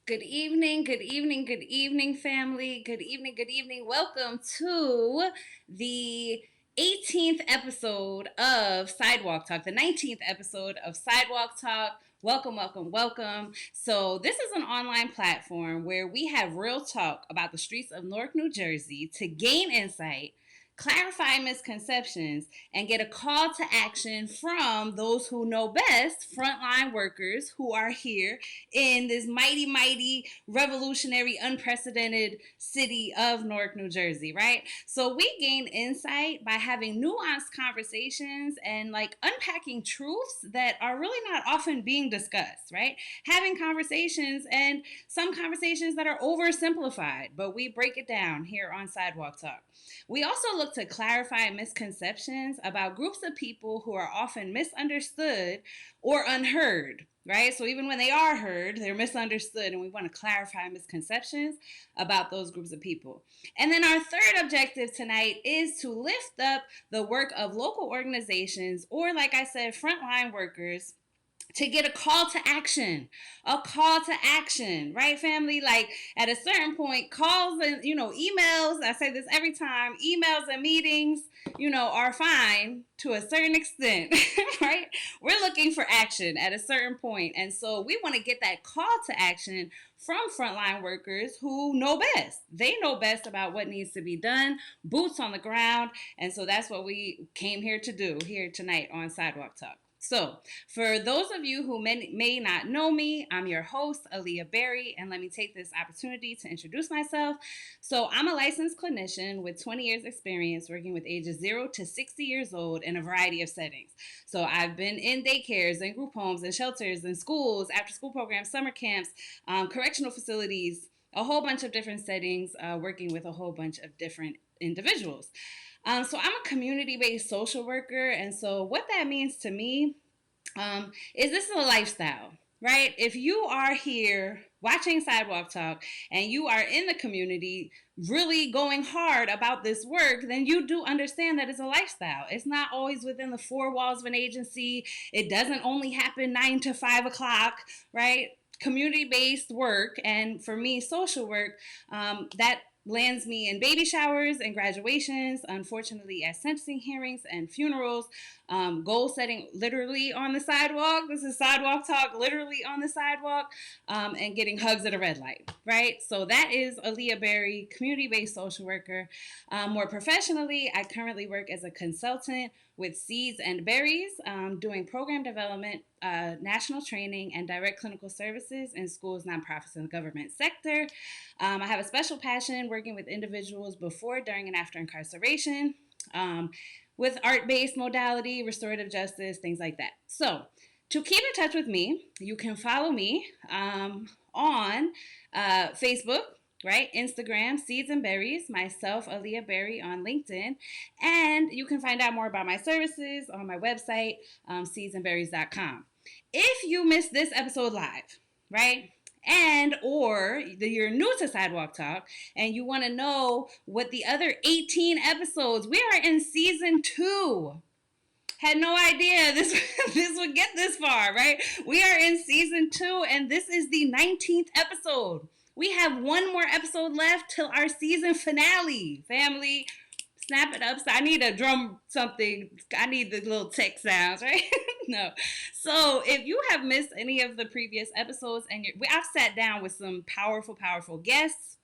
Good evening, good evening, good evening, family. Good evening, good evening. Welcome to the 18th episode of Sidewalk Talk, the 19th episode of Sidewalk Talk. Welcome, welcome, welcome. So, this is an online platform where we have real talk about the streets of Newark, New Jersey to gain insight, clarify misconceptions, and get a call to action from those who know best, frontline workers who are here in this mighty, mighty, revolutionary, unprecedented city of Newark, New Jersey, right? So we gain insight by having nuanced conversations and like unpacking truths that are really not often being discussed, right? Having conversations and some conversations that are oversimplified, but we break it down here on Sidewalk Talk. We also look to clarify misconceptions about groups of people who are often misunderstood or unheard, right? So even when they are heard, they're misunderstood, and we want to clarify misconceptions about those groups of people. And then our third objective tonight is to lift up the work of local organizations, or like I said, frontline workers, to get a call to action, right, family? Like at a certain point, calls and, emails, I say this every time, emails and meetings, are fine to a certain extent, right? We're looking for action at a certain point. And so we want to get that call to action from frontline workers who know best. They know best about what needs to be done, boots on the ground. And so that's what we came here to do here tonight on Sidewalk Talk. So, for those of you who may not know me, I'm your host, Aaliyah Berry, and let me take this opportunity to introduce myself. So, I'm a licensed clinician with 20 years experience working with ages 0 to 60 years old in a variety of settings. So, I've been in daycares and group homes and shelters and schools, after school programs, summer camps, correctional facilities, a whole bunch of different settings, working with a whole bunch of different individuals. So I'm a community-based social worker, and so what that means to me is this is a lifestyle, right? If you are here watching Sidewalk Talk and you are in the community really going hard about this work, then you do understand that it's a lifestyle. It's not always within the four walls of an agency. It doesn't only happen 9 to 5 o'clock, right? Community-based work, and for me, social work, that lands me in baby showers and graduations, unfortunately at sentencing hearings and funerals, goal setting literally on the sidewalk. This is Sidewalk Talk, literally on the sidewalk, and getting hugs at a red light, right? So that is Aaliyah Berry, community-based social worker. More professionally, I currently work as a consultant with Seeds and Berries, doing program development, national training, and direct clinical services in schools, nonprofits, and the government sector. I have a special passion working with individuals before, during, and after incarceration, with art-based modality, restorative justice, things like that. So to keep in touch with me, you can follow me on Facebook, right? Instagram, Seeds and Berries, myself, Aaliyah Berry, on LinkedIn. And you can find out more about my services on my website, seedsandberries.com. If you missed this episode live, right? And or you're new to Sidewalk Talk and you want to know what the other 18 episodes, we are in season 2. Had no idea this would get this far, right? We are in season 2 and this is the 19th episode. We have one more episode left till our season finale. Family, snap it up. So I need a drum something. I need the little tech sounds, right? No. So if you have missed any of the previous episodes, and I've sat down with some powerful, powerful guests,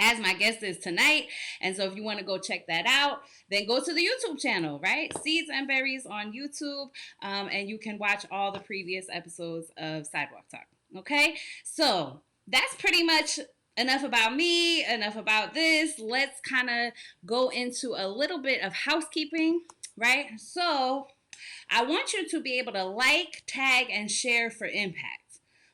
as my guest is tonight. And so if you want to go check that out, then go to the YouTube channel, right? Seeds and Berries on YouTube. And you can watch all the previous episodes of Sidewalk Talk. Okay? So that's pretty much enough about me, enough about this. Let's kind of go into a little bit of housekeeping, right? So I want you to be able to like, tag, and share for impact.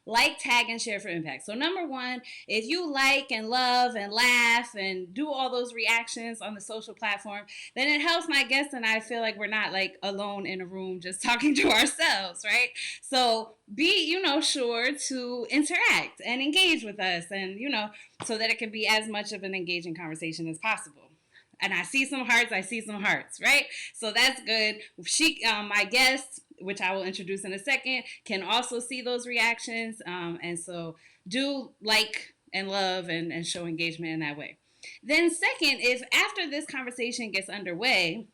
Like, tag, and share for impact. So number one, if you like and love and laugh and do all those reactions on the social platform, then it helps my guests and I feel like we're not like alone in a room just talking to ourselves, right? So be, sure to interact and engage with us and, so that it can be as much of an engaging conversation as possible. And I see some hearts, right? So that's good. My guest, which I will introduce in a second, can also see those reactions. And so do like and love and show engagement in that way. Then second, if after this conversation gets underway,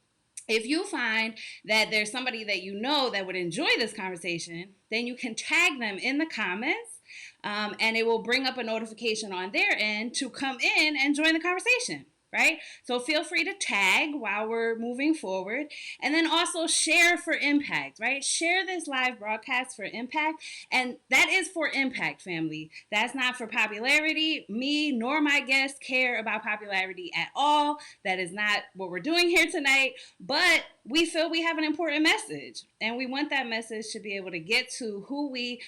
if you find that there's somebody that you know that would enjoy this conversation, then you can tag them in the comments, and it will bring up a notification on their end to come in and join the conversation. Right? So feel free to tag while we're moving forward. And then also share for impact, right? Share this live broadcast for impact. And that is for impact, family. That's not for popularity. Me nor my guests care about popularity at all. That is not what we're doing here tonight. But we feel we have an important message. And we want that message to be able to get to who we,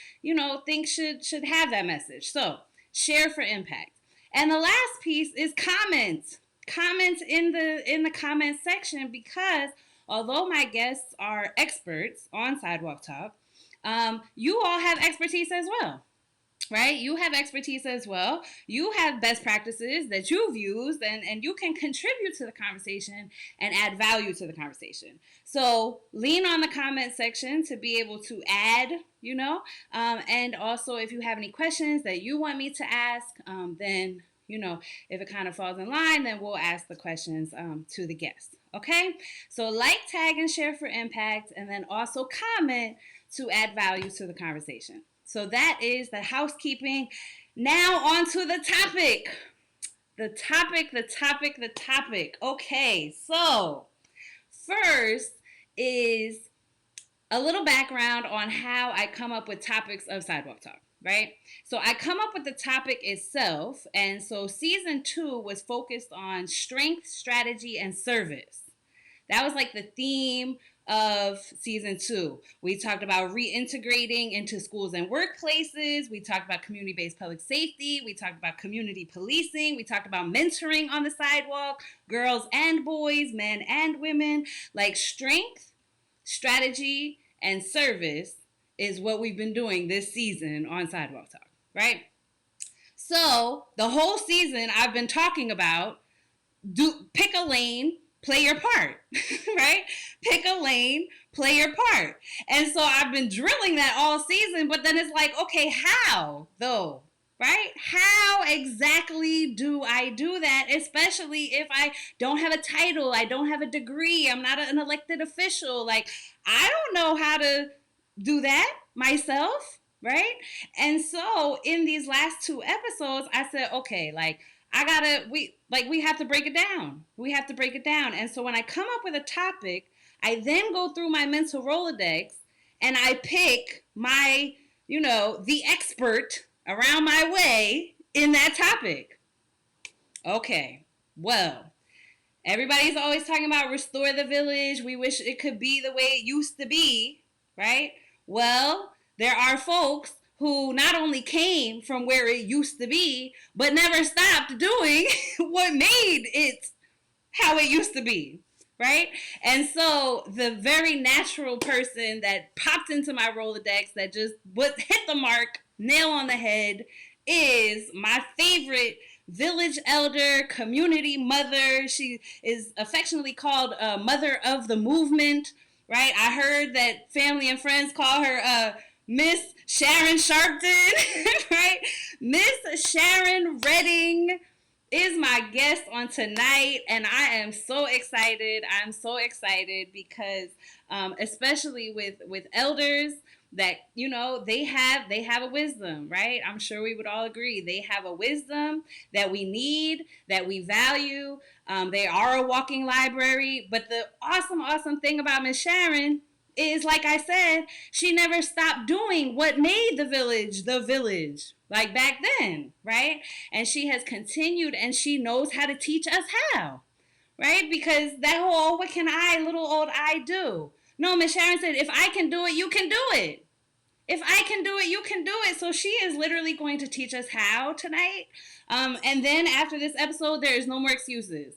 think should have that message. So share for impact. And the last piece is comments. Comments in the comment section, because although my guests are experts on Sidewalk Talk, you all have expertise as well. Right? You have expertise as well. You have best practices that you've used, and you can contribute to the conversation and add value to the conversation. So lean on the comment section to be able to add, and also if you have any questions that you want me to ask, then if it kind of falls in line, then we'll ask the questions to the guests. Okay? So like, tag, and share for impact, and then also comment to add value to the conversation. So that is the housekeeping. Now on to the topic. The topic. Okay, so first is a little background on how I come up with topics of Sidewalk Talk. Right? So I come up with the topic itself. And so season 2 was focused on strength, strategy, and service. That was like the theme of season 2. We talked about reintegrating into schools and workplaces. We talked about community-based public safety. We talked about community policing. We talked about mentoring on the sidewalk, girls and boys, men and women. Like strength, strategy, and service is what we've been doing this season on Sidewalk Talk, right? So the whole season I've been talking about, pick a lane, play your part, right? Pick a lane, play your part. And so I've been drilling that all season, but then it's like, okay, how though? Right? How exactly do I do that? Especially if I don't have a title, I don't have a degree, I'm not an elected official. Like, I don't know how to do that myself, right? And so in these last 2 episodes, I said, okay, like we have to break it down. We have to break it down. And so when I come up with a topic, I then go through my mental Rolodex and I pick my, the expert around my way in that topic. Okay, well, everybody's always talking about restore the village. We wish it could be the way it used to be, right? Well, there are folks who not only came from where it used to be, but never stopped doing what made it how it used to be, right? And so the very natural person that popped into my Rolodex that just hit the mark, nail on the head, is my favorite village elder, community mother. She is affectionately called Mother of the Movement, right? I heard that family and friends call her Ms Sharon Sharpton, right? Ms Sharon Redding is my guest on tonight, and I am so excited. I'm so excited because especially with elders that they have a wisdom, right? I'm sure we would all agree they have a wisdom that we need, that we value. They are a walking library. But the awesome thing about Ms Sharon is, like I said, she never stopped doing what made the village, like back then, right? And she has continued, and she knows how to teach us how, right? Because that whole, what can I, little old I do? No, Ms Sharon said, if I can do it, you can do it. If I can do it, you can do it. So she is literally going to teach us how tonight. And then after this episode, there is no more excuses.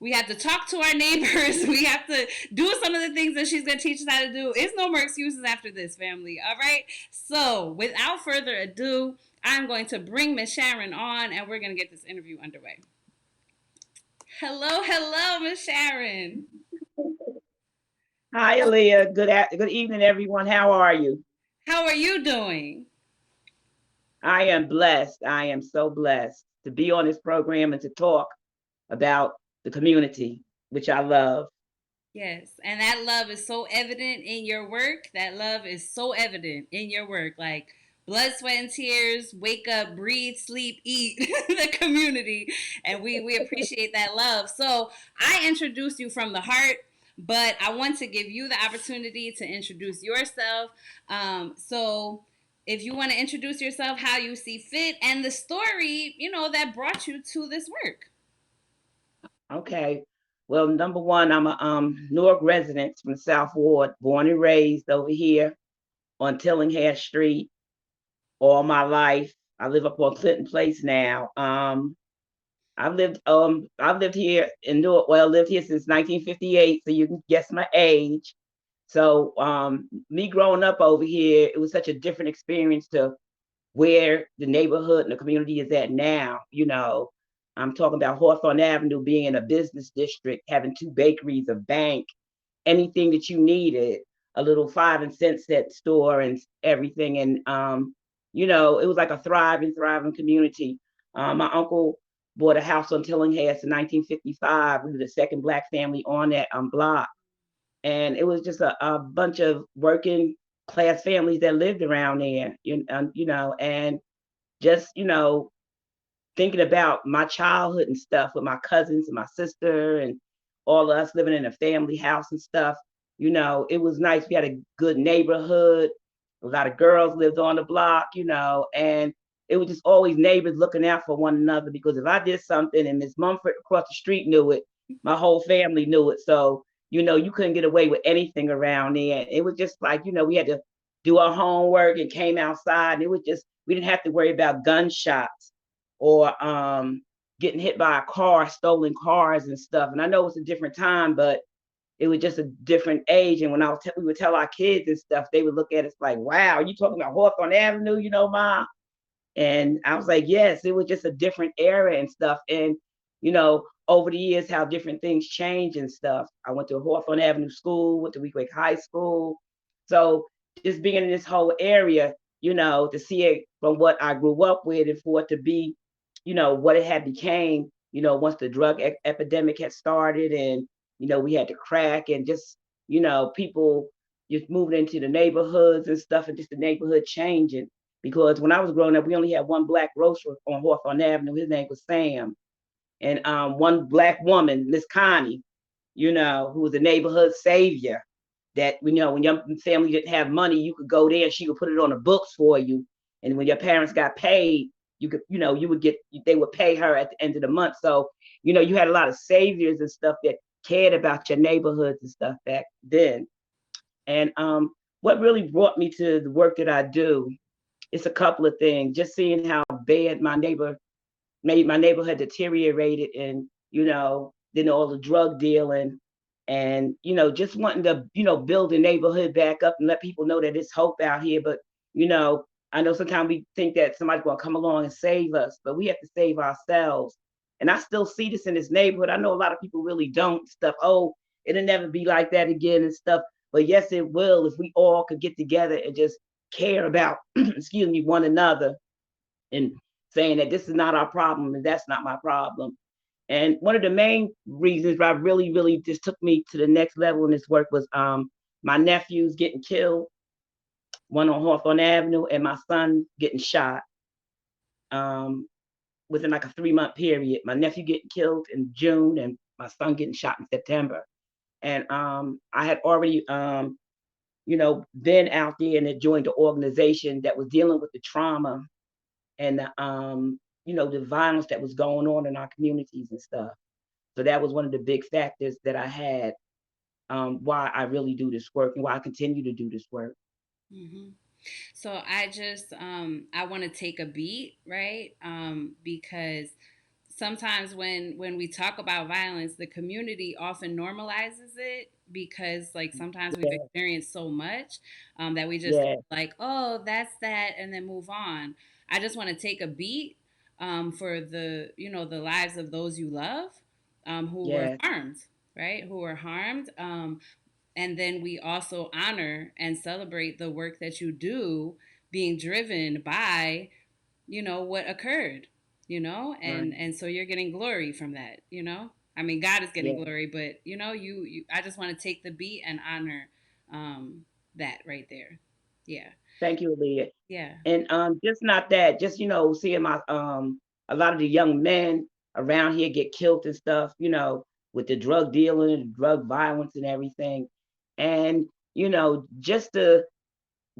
We have to talk to our neighbors. We have to do some of the things that she's going to teach us how to do. It's no more excuses after this, family. All right? So without further ado, I'm going to bring Ms Sharon on, and we're going to get this interview underway. Hello, Ms Sharon. Hi, Aaliyah. Good evening, everyone. How are you? How are you doing? I am blessed. I am so blessed to be on this program and to talk about the community, which I love. Yes, and that love is so evident in your work. That love is so evident in your work. Like blood, sweat, and tears. Wake up, breathe, sleep, eat the community, and we appreciate that love. So I introduced you from the heart, but I want to give you the opportunity to introduce yourself. So if you want to introduce yourself, how you see fit, and the story, that brought you to this work. Okay. Well, number one, I'm a Newark resident from the South Ward, born and raised over here on Tillinghast Street all my life. I live up on Clinton Place now. I've lived here in Newark. Well, lived here since 1958, so you can guess my age. So me growing up over here, it was such a different experience to where the neighborhood and the community is at now. I'm talking about Hawthorne Avenue being in a business district, having two bakeries, a bank, anything that you needed, a little 5 and cent store and everything. And it was like a thriving community. My uncle bought a house on Tillinghast in 1955. We were the second Black family on that block, and it was just a bunch of working class families that lived around there. And just thinking about my childhood and stuff with my cousins and my sister and all of us living in a family house and stuff. It was nice. We had a good neighborhood. A lot of girls lived on the block, and it was just always neighbors looking out for one another, because if I did something and Miss Mumford across the street knew it, my whole family knew it. So, you couldn't get away with anything around there. It was just like, we had to do our homework and came outside, and it was just, we didn't have to worry about gunshots or getting hit by a car, stolen cars and stuff. And I know it's a different time, but it was just a different age. And when we would tell our kids and stuff, they would look at us like, "Wow, you talking about Hawthorne Avenue, Ma?" And I was like, "Yes, it was just a different era and stuff." And over the years, how different things change and stuff. I went to Hawthorne Avenue School, went to Weequahic High School, so just being in this whole area, to see it from what I grew up with and for it to be, what it had became, once the drug epidemic had started, and, we had to crack, and just, people just moving into the neighborhoods and stuff, and just the neighborhood changing. Because when I was growing up, we only had one Black grocer on Hawthorne Avenue. His name was Sam. And one Black woman, Miss Connie, who was a neighborhood savior, that when your family didn't have money, you could go there and she would put it on the books for you. And when your parents got paid, you would get, they would pay her at the end of the month. So, you had a lot of saviors and stuff that cared about your neighborhoods and stuff back then. And what really brought me to the work that I do, it's a couple of things. Just seeing how bad my neighborhood deteriorated, and then all the drug dealing, and just wanting to build the neighborhood back up and let people know that it's hope out here. But you know I know sometimes we think that somebody's going to come along and save us, but we have to save ourselves. And I still see this in this neighborhood. I know a lot of people really don't stuff. Oh, it'll never be like that again and stuff. But yes, it will, if we all could get together and just care about excuse me, one another, and saying that this is not our problem and that's not my problem. And one of the main reasons why really, really just took me to the next level in this work was my nephews getting killed, one on Hawthorne Avenue, and my son getting shot um, within like a 3 month period. My nephew getting killed in June and my son getting shot in September. And I had already, been out there and had joined the organization that was dealing with the trauma and the violence that was going on in our communities and stuff. So that was one of the big factors that I had, why I really do this work and why I continue to do this work. Mm-hmm. So I just I want to take a beat, right? Because sometimes when we talk about violence, the community often normalizes it because like sometimes we've Yeah, experienced so much that we just yeah, like, oh, that's that, and then move on. I just want to take a beat for the lives of those you love who were yeah, harmed, right? Who were harmed. And then we also honor and celebrate the work that you do being driven by what occurred, Right. and so you're getting glory from that. I mean, God is getting Yeah. glory, but you I just want to take the beat and honor that right there. Yeah. Thank you, Leah. Yeah. And just not that, just seeing my a lot of the young men around here get killed and stuff, with the drug dealing and drug violence and everything. And, just to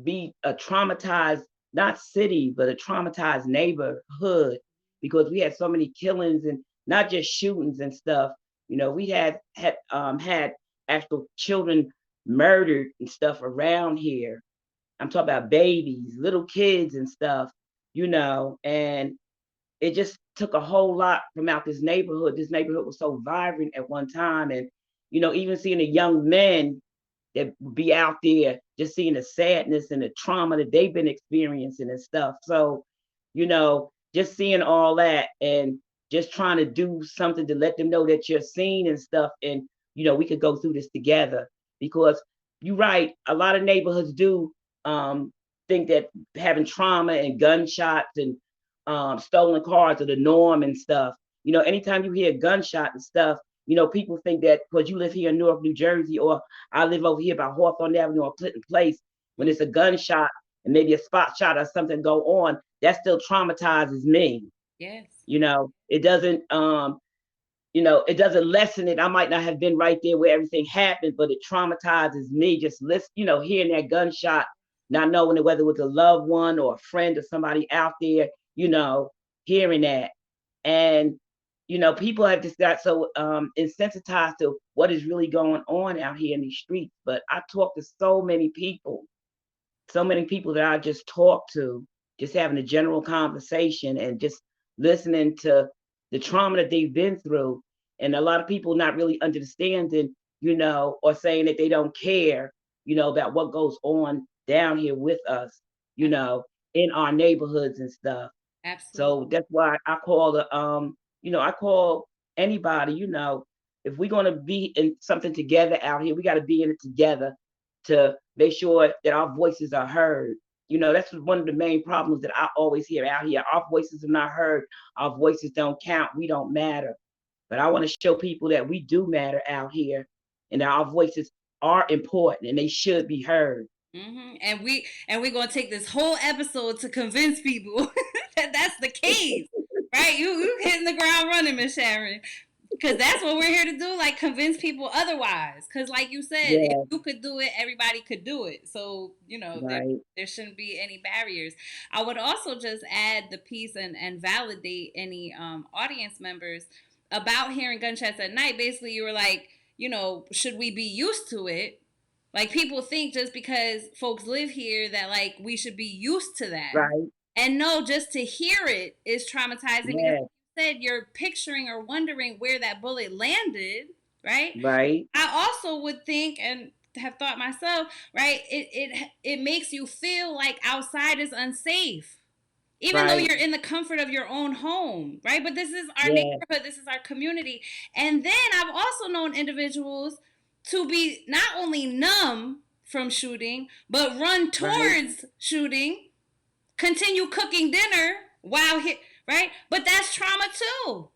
be a traumatized, not city, but a traumatized neighborhood, because we had so many killings and not just shootings and stuff. We had actual children murdered and stuff around here. I'm talking about babies, little kids and stuff, and it just took a whole lot from out this neighborhood. This neighborhood was so vibrant at one time. And, even seeing the young men that be out there, just seeing the sadness and the trauma that they've been experiencing and stuff. So, just seeing all that and just trying to do something to let them know that you're seen and stuff. And, we could go through this together, because you're right. A lot of neighborhoods do think that having trauma and gunshots and stolen cars are the norm and stuff. Anytime you hear a gunshot and stuff, people think that because you live here in Newark, New Jersey, or I live over here by Hawthorne Avenue or Clinton Place, when Mm. it's a gunshot and maybe a spot shot or something go on, that still traumatizes me. Yes. It doesn't lessen it. I might not have been right there where everything happened, but it traumatizes me just hearing that gunshot, not knowing whether it was a loved one or a friend or somebody out there, hearing that. And people have just got so insensitized to what is really going on out here in these streets. But I talk to so many people that I just talk to, just having a general conversation and just listening to the trauma that they've been through. And a lot of people not really understanding, or saying that they don't care, about what goes on down here with us, you Ab- know, in our neighborhoods and stuff. Absolutely. So that's why I call I call anybody, if we're gonna be in something together out here, we gotta be in it together to make sure that our voices are heard. That's one of the main problems that I always hear out here. Our voices are not heard, our voices don't count, we don't matter. But I want to show people that we do matter out here and that our voices are important and they should be heard. And we're gonna take this whole episode to convince people that that's the case, right? You hitting the ground running, Ms. Sharon, because that's what we're here to do. Like convince people otherwise. Because like you said, if Yeah, you could do it, everybody could do it. So right. there shouldn't be any barriers. I would also just add the piece and validate any audience members about hearing gunshots at night. Basically, you were like, should we be used to it? Like people think just because folks live here that like we should be used to that. Right. And no, just to hear it is traumatizing because Yeah. like you said you're picturing or wondering where that bullet landed, right? Right. I also would think and have thought myself, right? It makes you feel like outside is unsafe even though Right. you're in the comfort of your own home, right? But this is our Yeah. neighborhood, this is our community. And then I've also known individuals to be not only numb from shooting, but run Right. towards shooting, continue cooking dinner while hit, right? But that's trauma too.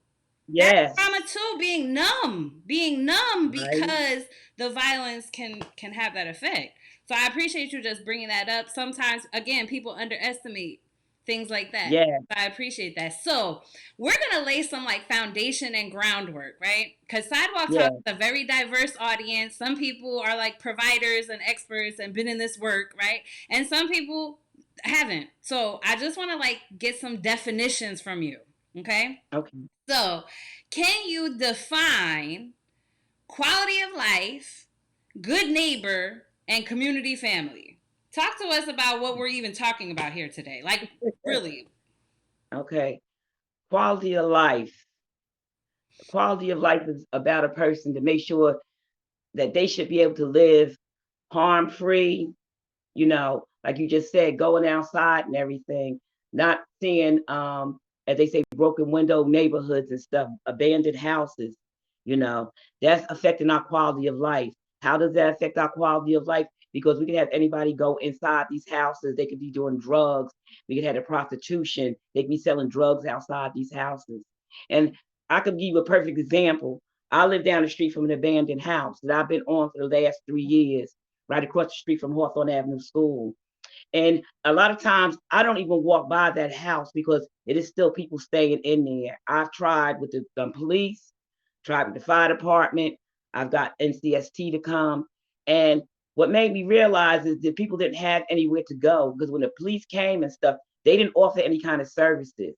That's Yes. trauma too, being numb Right. because the violence can have that effect. So I appreciate you just bringing that up. Sometimes again people underestimate things like that. Yeah. I appreciate that. So we're gonna lay some like foundation and groundwork, right? Because Sidewalk Talk Yeah. is a very diverse audience. Some people are like providers and experts and been in this work, right? And some people haven't. So I just want to like get some definitions from you, okay? Okay. So, can you define quality of life, good neighbor, and community family? Talk to us about what we're even talking about here today. Like, really. Okay. Quality of life. Quality of life is about a person to make sure that they should be able to live harm free, like you just said, going outside and everything, not seeing, as they say, broken window neighborhoods and stuff, abandoned houses, that's affecting our quality of life. How does that affect our quality of life? because we could have anybody go inside these houses. They could be doing drugs. We could have the prostitution. They could be selling drugs outside these houses. And I could give you a perfect example. I live down the street from an abandoned house that I've been on for the last 3 years, right across the street from Hawthorne Avenue School. And a lot of times I don't even walk by that house because it is still people staying in there. I've tried with the police, tried with the fire department. I've got NCST to come. And what made me realize is that people didn't have anywhere to go, because when the police came and stuff, they didn't offer any kind of services.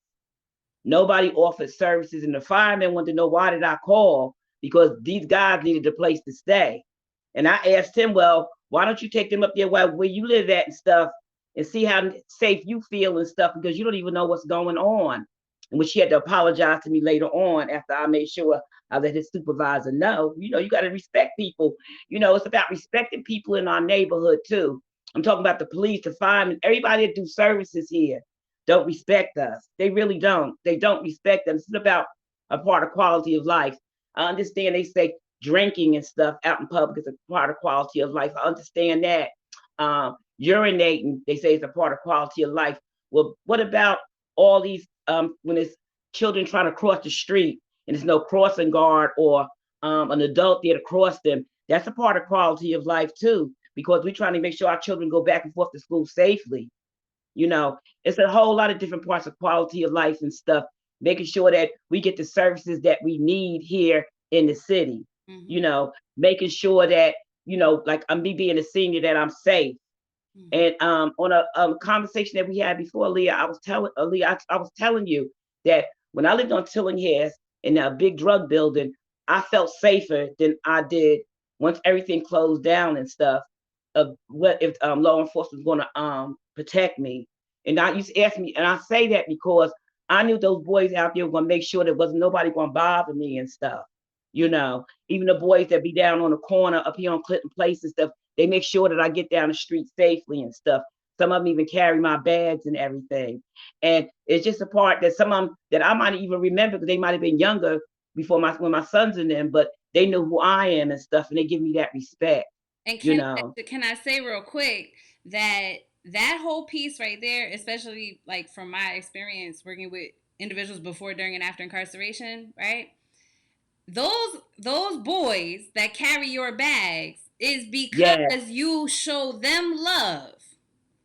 Nobody offered services, and the firemen wanted to know, why did I call? Because these guys needed a place to stay. And I asked him, well, why don't you take them up there where you live at and stuff, and see how safe you feel and stuff, because you don't even know what's going on. And which he had to apologize to me later on after I made sure I let his supervisor know, you got to respect people. It's about respecting people in our neighborhood too. I'm talking about the police, the firemen, everybody that do services here don't respect us. They really don't. They don't respect us. It's about a part of quality of life. I understand they say drinking and stuff out in public is a part of quality of life. I understand that. Urinating, they say, is a part of quality of life. Well, what about all these when it's children trying to cross the street and there's no crossing guard or an adult there to cross them? That's a part of quality of life too, because we're trying to make sure our children go back and forth to school safely. It's a whole lot of different parts of quality of life and stuff, making sure that we get the services that we need here in the city. Making sure that, like I'm me being a senior, that I'm safe. And on a conversation that we had before, Leah, I was telling you that when I lived on Tillinghast in a big drug building, I felt safer than I did once everything closed down and stuff. Of what if law enforcement was going to protect me? And I used to ask me, and I say that because I knew those boys out there were going to make sure there wasn't nobody going to bother me and stuff. Even the boys that be down on the corner up here on Clinton Place and stuff, they make sure that I get down the street safely and stuff. Some of them even carry my bags and everything. And it's just a part that some of them that I might even remember, because they might have been younger before when my sons in them, but they know who I am and stuff, and they give me that respect. And can I say real quick that whole piece right there, especially like from my experience working with individuals before, during, and after incarceration, right? Those boys that carry your bags is because you show them love.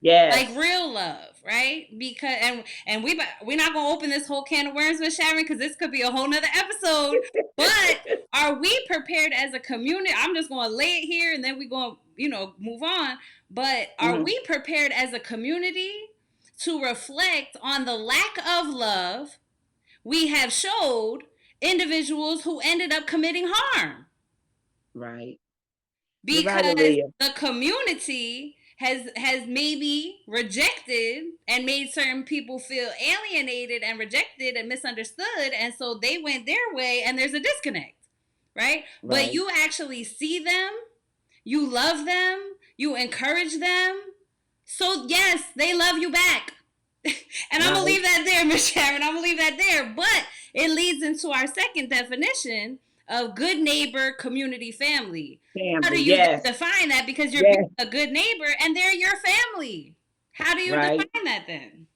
Yes. Like real love, right? Because and we're not gonna open this whole can of worms with Sharon, because this could be a whole nother episode. But are we prepared as a community? I'm just gonna lay it here, and then we're gonna move on. But are we prepared as a community to reflect on the lack of love we have showed individuals who ended up committing harm? Right. Because the community has maybe rejected and made certain people feel alienated and rejected and misunderstood, and so they went their way, and there's a disconnect, right? But you actually see them, you love them, you encourage them, so yes, they love you back. And I'm gonna leave that there, Ms. Sharon. I'm gonna leave that there. But it leads into our second definition of good neighbor, community, family. How do you define that? Because you're a good neighbor and they're your family. How do you define that then?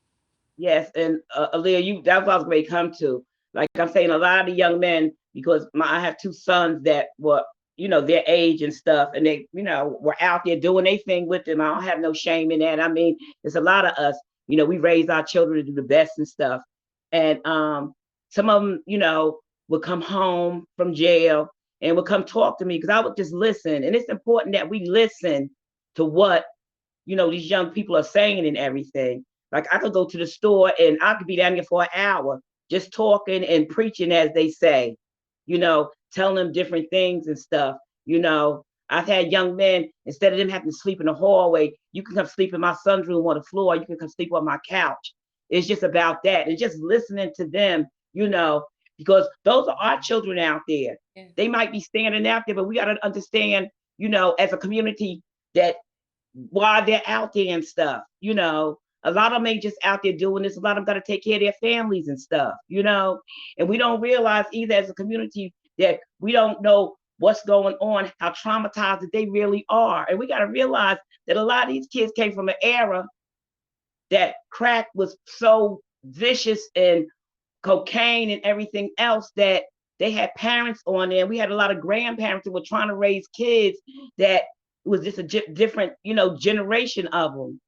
Yes, and Aaliyah, that's what I was going to come to. Like I'm saying, a lot of the young men, because I have two sons that were, their age and stuff, and they, were out there doing their thing with them. I don't have no shame in that. I mean, there's a lot of us, we raise our children to do the best and stuff. And some of them, would come home from jail and would come talk to me, because I would just listen. And it's important that we listen to what, these young people are saying and everything. Like I could go to the store and I could be down here for an hour just talking and preaching, as they say, telling them different things and stuff. I've had young men, instead of them having to sleep in the hallway, you can come sleep in my son's room on the floor. You can come sleep on my couch. It's just about that. And just listening to them, because those are our children out there. Yeah. They might be standing out there, but we got to understand, as a community, that why they're out there and stuff, a lot of them ain't just out there doing this. A lot of them got to take care of their families and stuff, and we don't realize either as a community that we don't know what's going on, how traumatized that they really are. And we got to realize that a lot of these kids came from an era that crack was so vicious and cocaine and everything else that they had parents on there. We had a lot of grandparents that were trying to raise kids that was just a different, generation of them.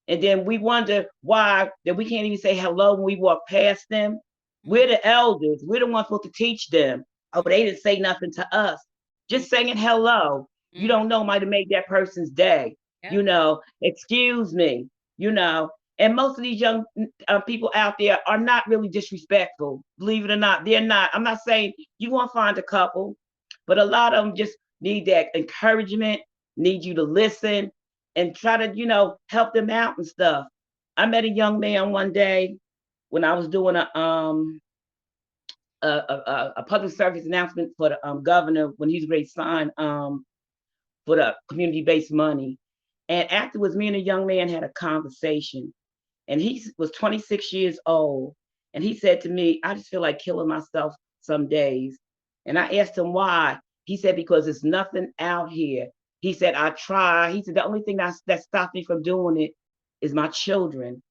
And then we wonder why that we can't even say hello when we walk past them. We're the elders. We're the ones supposed to teach them. Oh, they didn't say nothing to us. Just saying hello. You don't know, might have made that person's day. Excuse me. And most of these young people out there are not really disrespectful. Believe it or not, they're not. I'm not saying you won't find a couple, but a lot of them just need that encouragement, need you to listen and try to, help them out and stuff. I met a young man one day when I was doing a public service announcement for the governor when he was ready to sign for the community-based money. And afterwards, me and a young man had a conversation. And he was 26 years old. And he said to me, I just feel like killing myself some days. And I asked him why. He said, because there's nothing out here. He said, I try. He said, the only thing that stopped me from doing it is my children.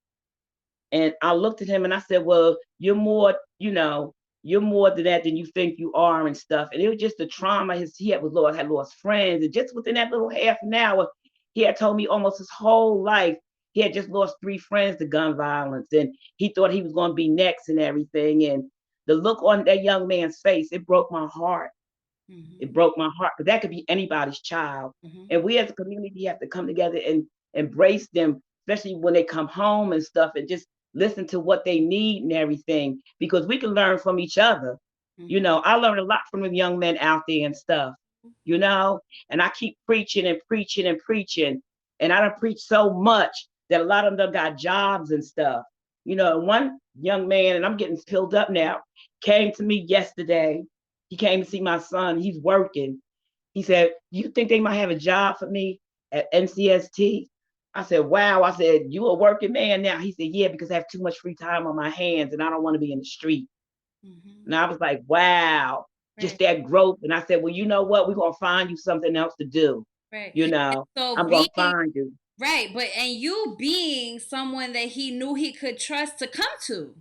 And I looked at him and I said, well, you're more than that than you think you are and stuff. And it was just the trauma he had lost friends. And just within that little half an hour, he had told me almost his whole life he had just lost 3 friends to gun violence. And he thought he was going to be next and everything. And the look on that young man's face, it broke my heart. Mm-hmm. It broke my heart, because that could be anybody's child. Mm-hmm. And we as a community have to come together and embrace them, especially when they come home and stuff, and just listen to what they need and everything, because we can learn from each other. Mm-hmm. I learned a lot from the young men out there and stuff, and I keep preaching and preaching and preaching. And I don't preach so much that a lot of them got jobs and stuff. One young man, and I'm getting filled up now, came to me yesterday. He came to see my son. He's working. He said, you think they might have a job for me at NCST? I said, wow. I said, you a working man now? He said, yeah, because I have too much free time on my hands and I don't want to be in the street. Mm-hmm. And I was like, wow, just that growth. And I said, well, you know what? We're going to find you something else to do. Right. So I'm going to find you. Right. And you being someone that he knew he could trust to come to.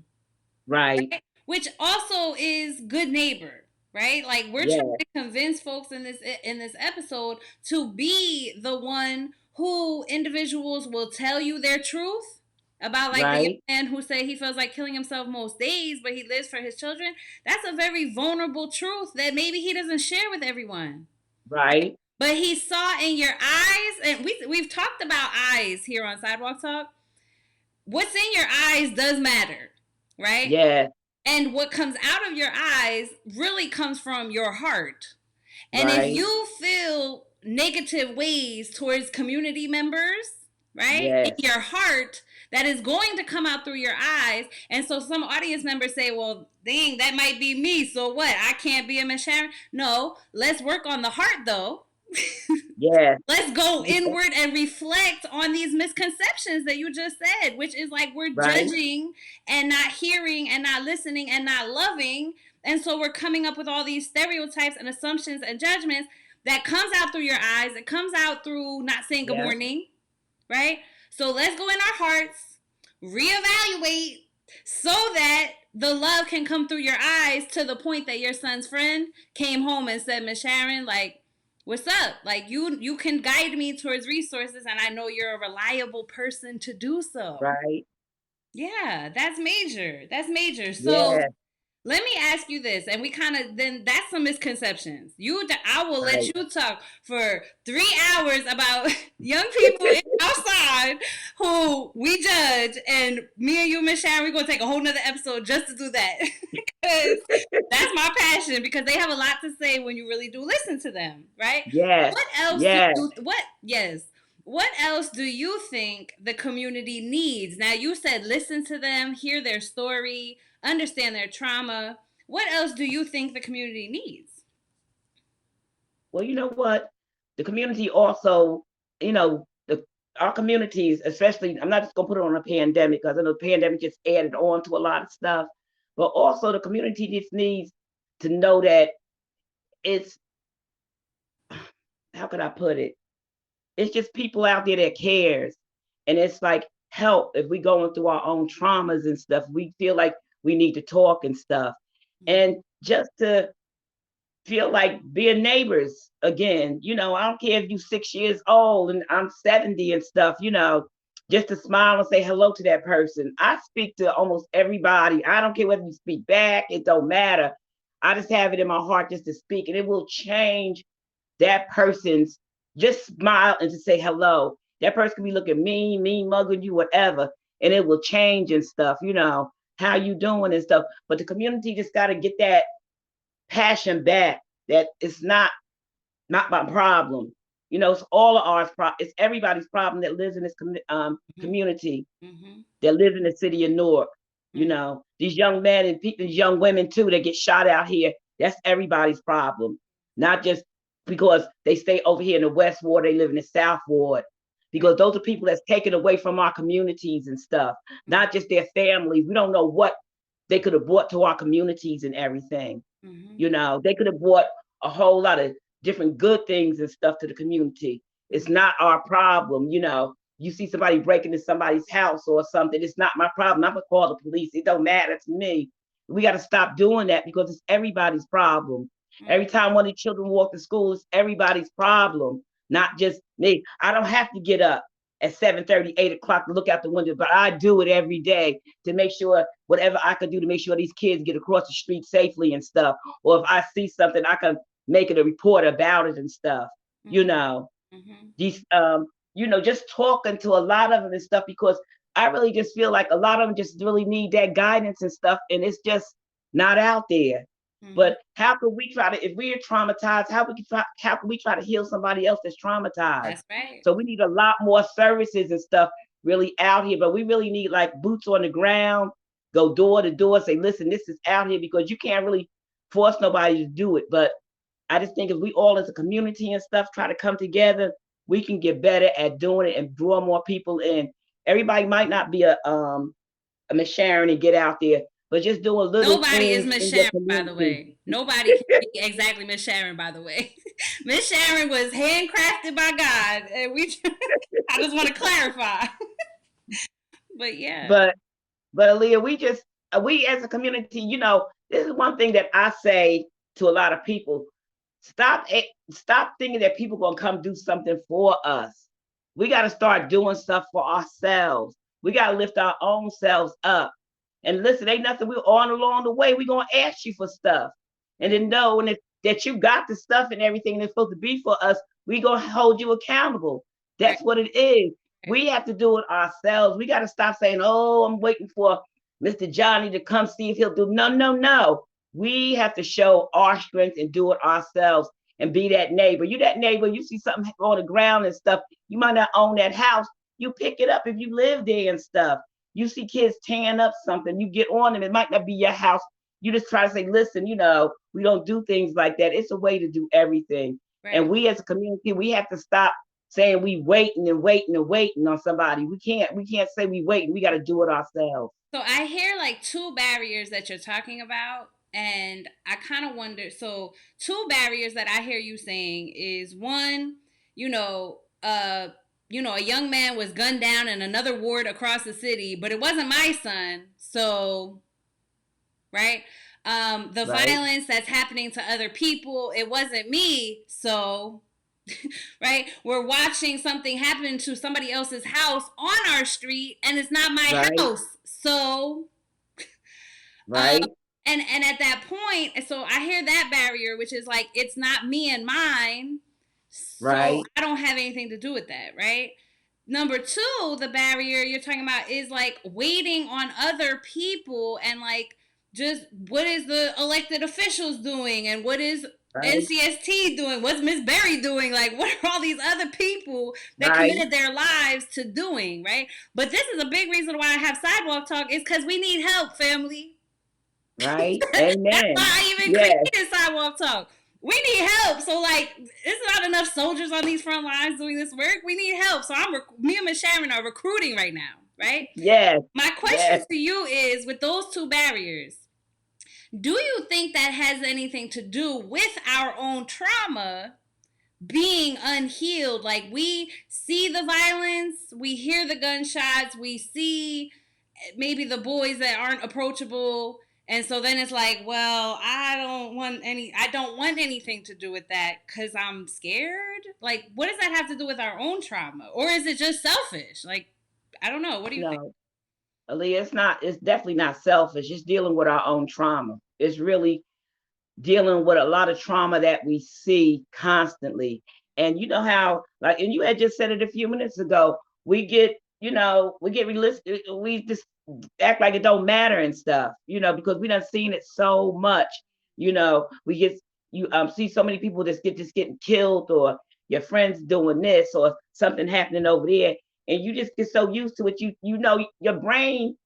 Right. Which also is good neighbor. Right? Like we're trying to convince folks in this episode to be the one who individuals will tell you their truth about, like the young man who said he feels like killing himself most days, but he lives for his children. That's a very vulnerable truth that maybe he doesn't share with everyone. Right. But he saw in your eyes, and we've talked about eyes here on Sidewalk Talk. What's in your eyes does matter, right? Yeah. And what comes out of your eyes really comes from your heart. And if you feel negative ways towards community members, right, in your heart, that is going to come out through your eyes. And so some audience members say, well, dang, that might be me. So what? I can't be a Ms Sharon? No, let's work on the heart, though. Yeah. Let's go inward and reflect on these misconceptions that you just said, which is like we're judging and not hearing and not listening and not loving. And so we're coming up with all these stereotypes and assumptions and judgments that comes out through your eyes. It comes out through not saying good morning, right? So let's go in our hearts, reevaluate so that the love can come through your eyes, to the point that your son's friend came home and said, Ms Sharon, like, what's up? Like, you can guide me towards resources, and I know you're a reliable person to do so. Right. Yeah, that's major. So let me ask you this, and that's some misconceptions. I will let you talk for 3 hours about young people outside who we judge, and me and you, Ms Sharon, we're going to take a whole nother episode just to do that. Because that's my passion, because they have a lot to say when you really do listen to them, right? Yes. What else? What else do you think the community needs? Now, you said listen to them, hear their story, understand their trauma. What else do you think the community needs? Well, you know what? The community also, our communities, especially, I'm not just going to put it on a pandemic, because I know the pandemic just added on to a lot of stuff, but also the community just needs to know that it's how could I put it? It's just people out there that cares. And it's like help if we going through our own traumas and stuff. We feel like we need to talk and stuff. And just to feel like being neighbors again. I don't care if you 6 years old and I'm 70 and stuff, just to smile and say hello to that person. I speak to almost everybody. I don't care whether you speak back, it don't matter. I just have it in my heart just to speak, and it will change that person's, just smile and just say hello. That person can be looking mean mugging you, whatever, and it will change and stuff, how you doing and stuff. But the community just got to get that passion back, that it's not my problem. It's all of ours. It's everybody's problem that lives in this community, that lives in the city of Newark. These young men and these young women too that get shot out here. That's everybody's problem, not just because they stay over here in the West Ward, they live in the South Ward. Because those are people that's taken away from our communities and stuff, not just their families. We don't know what they could have brought to our communities and everything. They could have brought a whole lot of different good things and stuff to the community. It's not our problem. You see somebody breaking into somebody's house or something, it's not my problem. I'm gonna call the police. It don't matter to me. We got to stop doing that because it's everybody's problem. Every time one of the children walk to school, it's everybody's problem, not just me. I don't have to get up at 7:30, 8 o'clock to look out the window, but I do it every day to make sure whatever I can do to make sure these kids get across the street safely and stuff. Or if I see something, I can make it a report about it and stuff. These just talking to a lot of them and stuff, because I really just feel like a lot of them just really need that guidance and stuff, and it's just not out there. But how can we try to, if we're traumatized, how can we try to heal somebody else that's traumatized? That's right. So we need a lot more services and stuff really out here, but we really need like boots on the ground, go door to door, say, listen, this is out here, because you can't really force nobody to do it. But I just think if we all as a community and stuff try to come together, we can get better at doing it and draw more people in. Everybody might not be a Ms Sharon and get out there, but just do a little. Nobody is Ms Sharon, by the way. Nobody can be exactly Ms Sharon, by the way. Ms Sharon was handcrafted by God, and I just want to clarify. But yeah. But Aaliyah, we as a community, this is one thing that I say to a lot of people. Stop thinking that people gonna come do something for us. We got to start doing stuff for ourselves. We got to lift our own selves up. And listen, ain't nothing. We're on along the way. We're gonna ask you for stuff, and then know that you got the stuff and everything that's supposed to be for us. We gonna hold you accountable. That's what it is. We have to do it ourselves. We got to stop saying, "Oh, I'm waiting for Mr. Johnny to come see if he'll do." No. We have to show our strength and do it ourselves and be that neighbor. You that neighbor, you see something on the ground and stuff. You might not own that house. You pick it up if you live there and stuff. You see kids tearing up something, you get on them. It might not be your house. You just try to say, listen, we don't do things like that. It's a way to do everything. Right. And we as a community, we have to stop saying we waiting on somebody. We can't say we waiting. We got to do it ourselves. So I hear like two barriers that you're talking about. And I kind of wonder, so two barriers that I hear you saying is one, a young man was gunned down in another ward across the city, but it wasn't my son. So, right? The violence that's happening to other people, it wasn't me. So, right? We're watching something happen to somebody else's house on our street, and it's not my house. So, right. And at that point, so I hear that barrier, which is like, it's not me and mine. So I don't have anything to do with that, right? Number two, the barrier you're talking about is like waiting on other people and like just what is the elected officials doing and what is NCST doing? What's Miss Berry doing? Like, what are all these other people that committed their lives to doing, right? But this is a big reason why I have Sidewalk Talk, is because we need help, family. Right. Amen. That's why I even created Sidewalk Talk. We need help. So, like, it's not enough soldiers on these front lines doing this work. We need help. So, me and Ms Sharon are recruiting right now, right? Yes. My question to you is, with those two barriers, do you think that has anything to do with our own trauma being unhealed. Like, we see the violence, we hear the gunshots, we see maybe the boys that aren't approachable, and so then it's like, well, I don't want anything to do with that because I'm scared. Like, what does that have to do with our own trauma, or is it just selfish? Like, I don't know. What do you think? No, Aaliyah, it's definitely not selfish. It's dealing with our own trauma. It's really dealing with a lot of trauma that we see constantly. And you know how, like, and you had just said it a few minutes ago, we get realistic, we just act like it don't matter and stuff, because we done seen it so much. We get you see so many people just getting killed, or your friends doing this, or something happening over there, and you just get so used to it. Your brain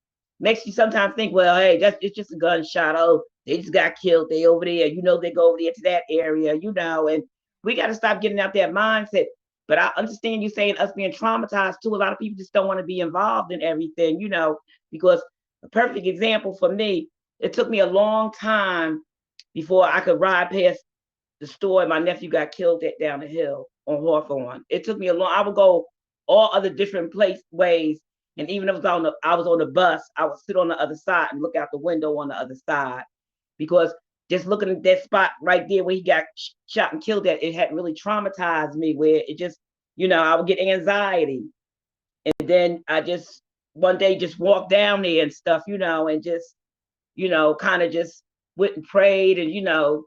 makes you sometimes think, well, hey, it's just a gunshot. Oh, they just got killed. They over there. They go over there to that area. And we got to stop getting out that mindset. But I understand you saying us being traumatized too. A lot of people just don't want to be involved in everything, because a perfect example for me, it took me a long time before I could ride past the store my nephew got killed at down the hill on Hawthorne. It took me I would go all other different ways. And even if I was on the bus, I would sit on the other side and look out the window on the other side, because just looking at that spot right there where he got shot and killed at, it had really traumatized me, where it just, I would get anxiety. And then I just one day just walked down there and stuff, and just, kind of just went and prayed, and,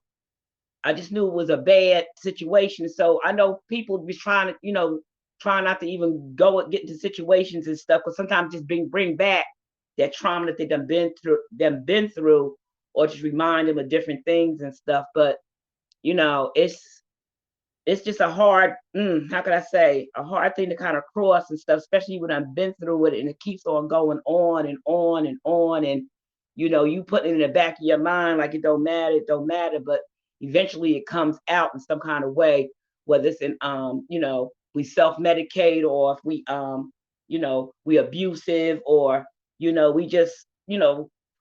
I just knew it was a bad situation. So I know people be trying to, trying not to even get into situations and stuff, because sometimes just bring back that trauma that they been through, or just remind them of different things and stuff. But it's just a hard, how can I say, a hard thing to kind of cross and stuff, especially when I've been through it, and it keeps on going on and on and on, and you put it in the back of your mind like it don't matter, but eventually it comes out in some kind of way, whether it's in we self-medicate, or if we abusive, or we just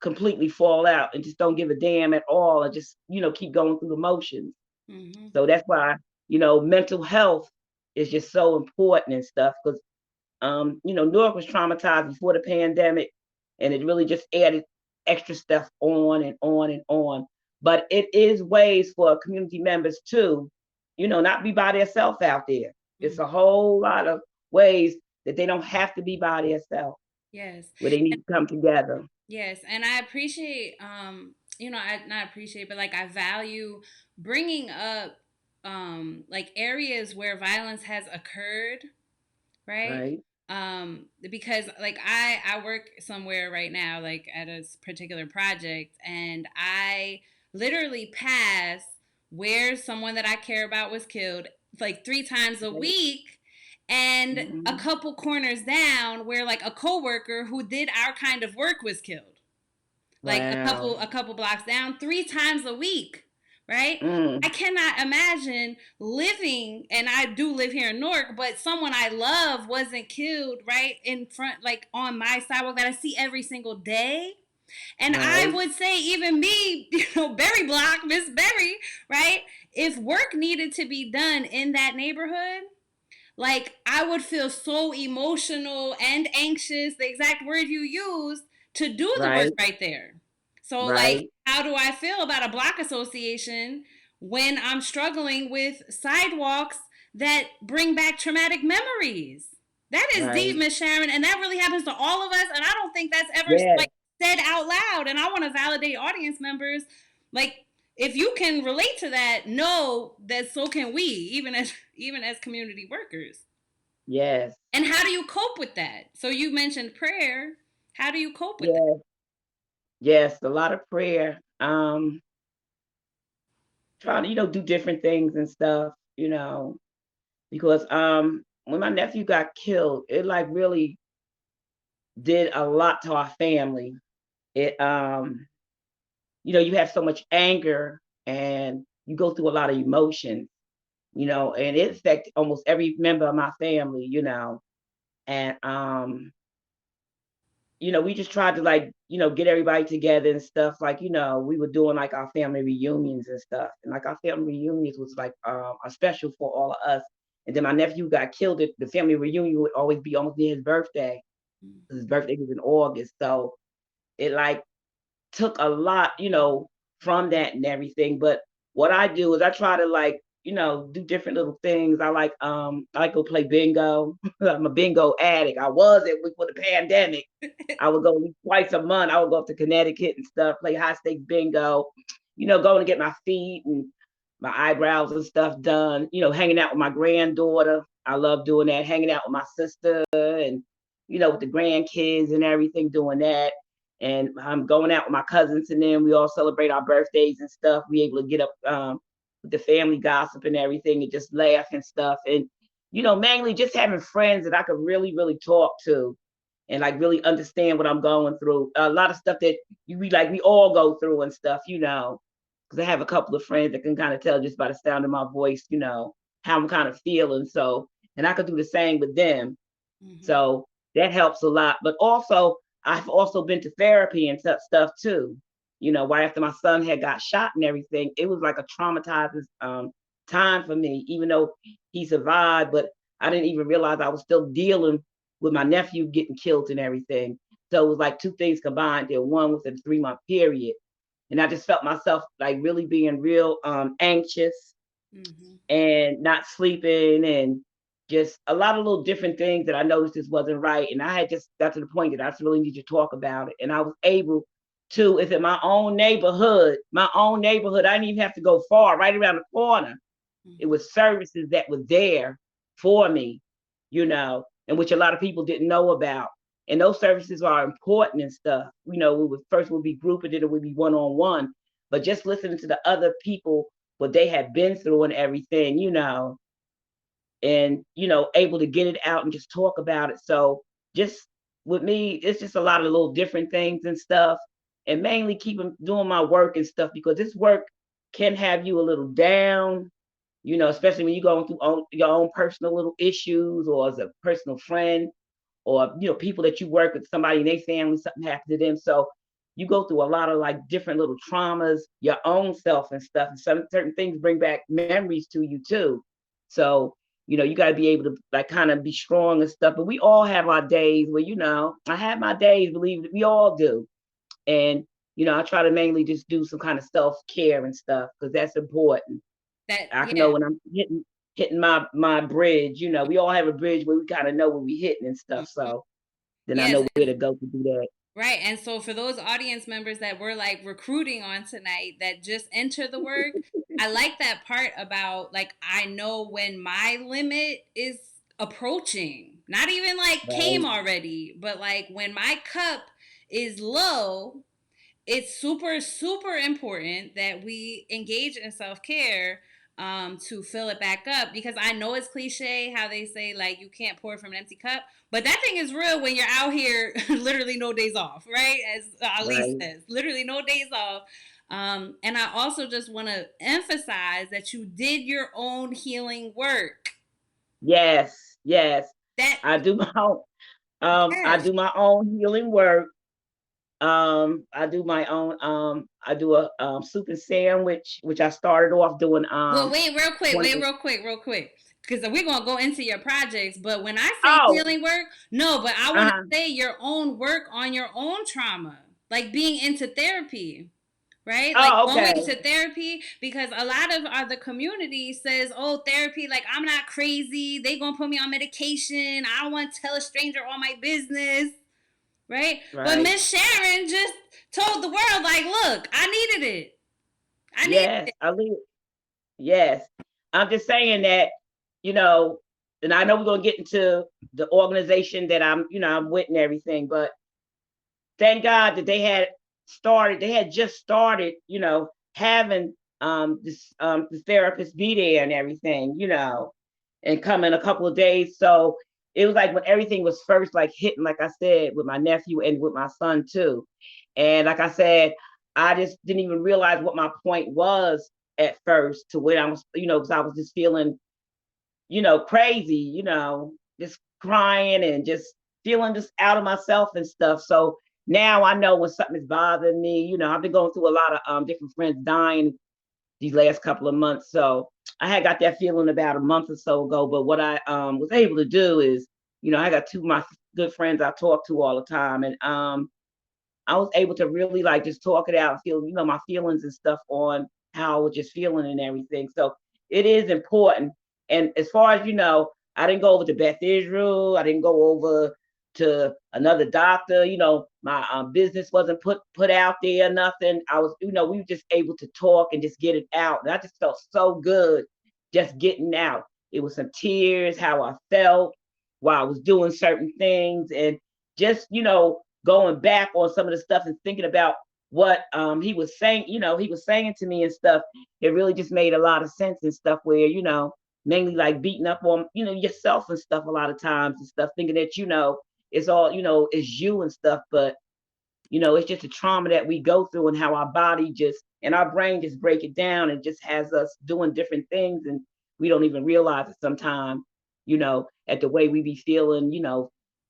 completely fall out and just don't give a damn at all, and just keep going through the motions. Mm-hmm. So that's why mental health is just so important and stuff, because Newark was traumatized before the pandemic, and it really just added extra stuff on and on and on. But it is ways for community members to, not be by themselves out there. It's a whole lot of ways that they don't have to be by themselves, Yes. where they need to come together. Yes, and I appreciate, I not appreciate, but like, I value bringing up, like, areas where violence has occurred, right? Right, Because, like, I work somewhere right now, like at a particular project, and I literally pass where someone that I care about was killed like 3 times a right. week, and a Mm-hmm. couple corners down where like a coworker who did our kind of work was killed, like Wow. a couple blocks down, 3 times a week, right? I Mm, cannot imagine living, and I do live here in Newark, but someone I love wasn't killed right in front, like on my sidewalk that I see every single day. And I right, would say, even me, Berry Block, Miss Berry, right? If work needed to be done in that neighborhood, like, I would feel so emotional and anxious, the exact word you used, to do the work right, right there. So, like, right, how do I feel about a block association when I'm struggling with sidewalks that bring back traumatic memories? That is deep, right. Miss Sharon, and that really happens to all of us. And I don't think that's ever, Yes, like, said out loud. And I want to validate audience members. Like, if you can relate to that, know that so can we, even as community workers. yes, And how do you cope with that? So you mentioned prayer. How do you cope with that? yes, yes. A lot of prayer. Trying to, do different things and stuff, because when my nephew got killed, it like really did a lot to our family. It you have so much anger, and you go through a lot of emotions, and it affected almost every member of my family, and we just tried to like, get everybody together and stuff. Like, we were doing like our family reunions and stuff. And like our family reunions was like a special for all of us. And then my nephew got killed. The family reunion would always be almost near his birthday. His birthday was in August. So it like took a lot, from that and everything. But what I do is I try to like, do different little things. I like to play bingo. I'm a bingo addict. I was it before the pandemic. I would go at least twice a month. I would go up to Connecticut and stuff, play high stakes bingo, going to get my feet and my eyebrows and stuff done, hanging out with my granddaughter. I love doing that, hanging out with my sister and, with the grandkids and everything, doing that. And I'm going out with my cousins, and then we all celebrate our birthdays and stuff. We able to get up with the family gossip and everything and just laugh and stuff. And, mainly just having friends that I could really, really talk to and like really understand what I'm going through. A lot of stuff that we all go through and stuff, because I have a couple of friends that can kind of tell just by the sound of my voice, how I'm kind of feeling. So, and I could do the same with them. Mm-hmm. So that helps a lot. But also, I've also been to therapy and stuff too. Right after my son had got shot and everything, it was like a traumatizing time for me, even though he survived, but I didn't even realize I was still dealing with my nephew getting killed and everything. So it was like two things combined there, one within a 3-month period. And I just felt myself like really being real anxious and not sleeping and just a lot of little different things that I noticed this wasn't right. And I had just got to the point that I just really need to talk about it. And I was able to, if in my own neighborhood, I didn't even have to go far, right around the corner. It was services that were there for me, and which a lot of people didn't know about. And those services are important and stuff. We would be group and then it would be one-on-one. But just listening to the other people, what they had been through and everything, and able to get it out and just talk about it. So just with me, it's just a lot of little different things and stuff. And mainly keeping doing my work and stuff, because this work can have you a little down, especially when you're going through your own personal little issues, or as a personal friend, or people that you work with, somebody in their family, something happened to them. So you go through a lot of like different little traumas, your own self and stuff. And some certain things bring back memories to you too. So you got to be able to like kind of be strong and stuff. But we all have our days where I have my days. Believe it, we all do. And I try to mainly just do some kind of self-care and stuff, because that's important. I can know when I'm hitting my bridge. We all have a bridge where we kind of know when we hitting and stuff. So then I know where to go to do that. Right. And so for those audience members that we're like recruiting on tonight that just enter the work, I like that part about like I know when my limit is approaching. Not even like came already, but like when my cup is low, it's super, super important that we engage in self care to fill it back up, because I know it's cliche how they say like you can't pour from an empty cup, but that thing is real when you're out here literally no days off, right? As Ali says, literally no days off. And I also just want to emphasize that you did your own healing work. Yes, I do my own. I do my own healing work. I do my own. I do a soup and sandwich, which I started off doing. Well, wait, real quick, because we're gonna go into your projects. But when I say healing work, no, but I want to say your own work on your own trauma, like being into therapy. Right? Like going to therapy, because a lot of the community says, oh, therapy, like I'm not crazy. They gonna put me on medication. I don't want to tell a stranger all my business. Right? But Ms Sharon just told the world, like, look, I needed it. Yes. I'm just saying that, and I know we're gonna get into the organization that I'm with and everything, but thank God that they had just started, having this therapist be there and everything, and come in a couple of days. So it was like when everything was first like hitting, like I said, with my nephew and with my son too. And like I said, I just didn't even realize what my point was at first, to when I was, because I was just feeling, crazy, just crying and just feeling just out of myself and stuff. So now I know when something is bothering me. I've been going through a lot of different friends dying these last couple of months. So I had got that feeling about a month or so ago. But what I was able to do is, I got two of my good friends I talk to all the time, and I was able to really like just talk it out and feel, my feelings and stuff on how I was just feeling and everything. So it is important. And as far as I didn't go over to Beth Israel. I didn't go over to another doctor. My business wasn't put out there, nothing. I was, we were just able to talk and just get it out. And I just felt so good just getting out. It was some tears, how I felt while I was doing certain things. And just, going back on some of the stuff and thinking about what he was saying, he was saying to me and stuff, it really just made a lot of sense and stuff where, mainly like beating up on, yourself and stuff a lot of times and stuff, thinking that, it's all, it's you and stuff. But, it's just a trauma that we go through and how our body just and our brain just break it down and just has us doing different things. And we don't even realize it sometimes, at the way we be feeling,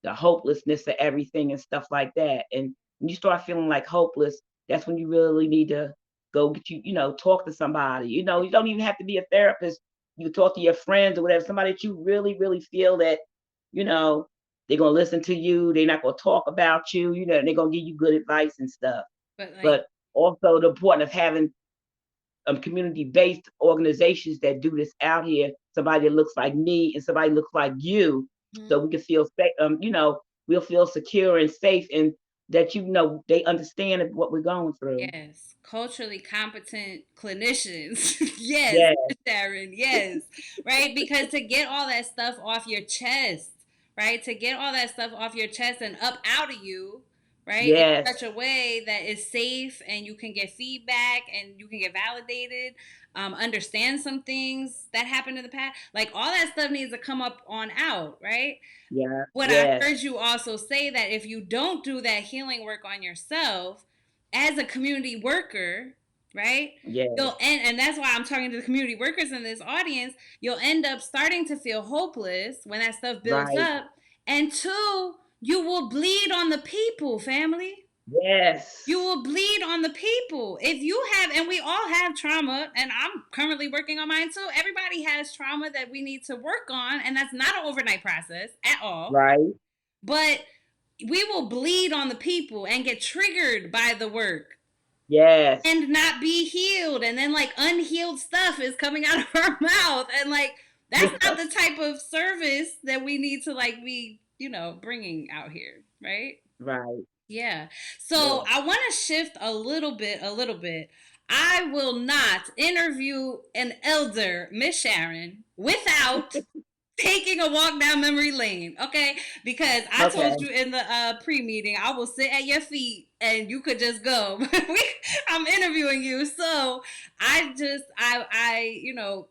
the hopelessness of everything and stuff like that. And when you start feeling like hopeless, that's when you really need to go get talk to somebody. You don't even have to be a therapist. You talk to your friends or whatever, somebody that you really, really feel that, they're gonna listen to you, they're not gonna talk about you, they're gonna give you good advice and stuff. But also the importance of having community-based organizations that do this out here, somebody that looks like me and somebody looks like you, so we can feel safe, we'll feel secure and safe, and that they understand what we're going through. Yes, culturally competent clinicians. Yes, Yes, Sharon. Yes, right. Because to get all that stuff off your chest, right? To get all that stuff off your chest and up out of you, right? In yes, such a way that is safe and you can get feedback and you can get validated, understand some things that happened in the past. Like all that stuff needs to come up on out, right? yeah, What I yes, heard you also say that if you don't do that healing work on yourself as a community worker, right? yes, You'll end, and that's why I'm talking to the community workers in this audience. You'll end up starting to feel hopeless when that stuff builds right, up, and two, you will bleed on the people, family. You yes, will bleed on the people. If you have, and we all have trauma, and I'm currently working on mine too. Everybody has trauma that we need to work on, and that's not an overnight process at all. right, But we will bleed on the people and get triggered by the work yes, and not be healed. And then, like, unhealed stuff is coming out of our mouth. And, like, that's not the type of service that we need to, like, be, bringing out here, right? right, Yeah. So yeah, I want to shift a little bit, a little bit. I will not interview an elder, Ms Sharon, without taking a walk down memory lane, okay? Because I okay, told you in the pre-meeting, I will sit at your feet and you could just go. I'm interviewing you, so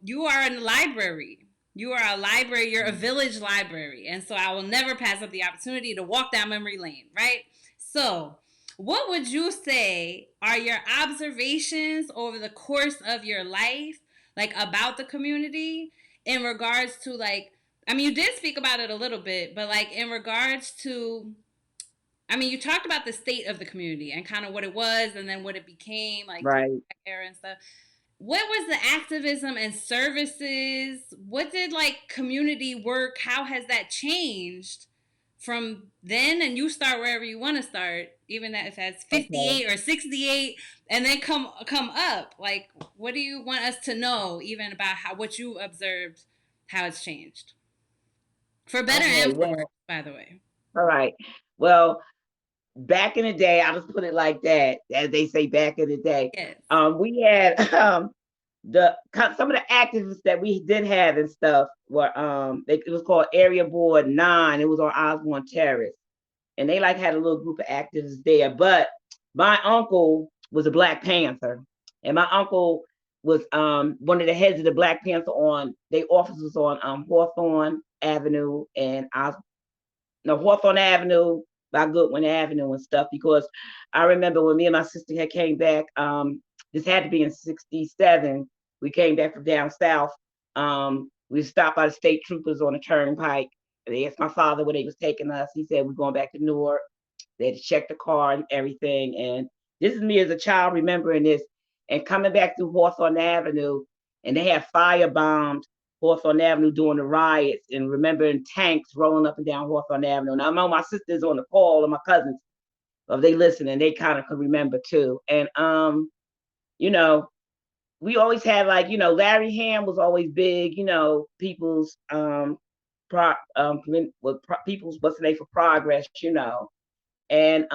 you are in the library. You are a library. You're a village library, and so I will never pass up the opportunity to walk down memory lane, right? So, what would you say are your observations over the course of your life, like about the community, in regards to like I mean, you did speak about it a little bit, but like in regards to, I mean, you talked about the state of the community and kind of what it was and then what it became, like during right. that era and stuff. What was the activism and services? What did like community work? How has that changed from then? And you start wherever you want to start, even if that's Okay. 58 or 68, and then come up. Like, what do you want us to know, even about how what you observed, how it's changed? For better Okay. and for worse, Well, by the way. all right. Well, back in the day, I'll just put it like that, as they say back in the day. Yes. We had some of the activists that we did have and stuff were it was called Area Board 9. It was on Osborne Terrace. And they like had a little group of activists there. But my uncle was a Black Panther. And my uncle was one of the heads of the Black Panther on their office was on Hawthorne Avenue and Hawthorne Avenue by Goodwin Avenue and stuff, because I remember when me and my sister had came back, this had to be in 67. We came back from down south. We stopped by the state troopers on the turnpike, They asked my father where they was taking us. He said, we're going back to Newark. They had to check the car and everything. And this is me as a child remembering this and coming back through Hawthorne Avenue. And they had firebombed Hawthorne Avenue during the riots and remembering tanks rolling up and down Hawthorne Avenue. And I know my sisters on the call and my cousins, if they listen, and they kind of could remember too. And, you know, we always had like, Larry Ham was always big, people's people's what's the name for progress, and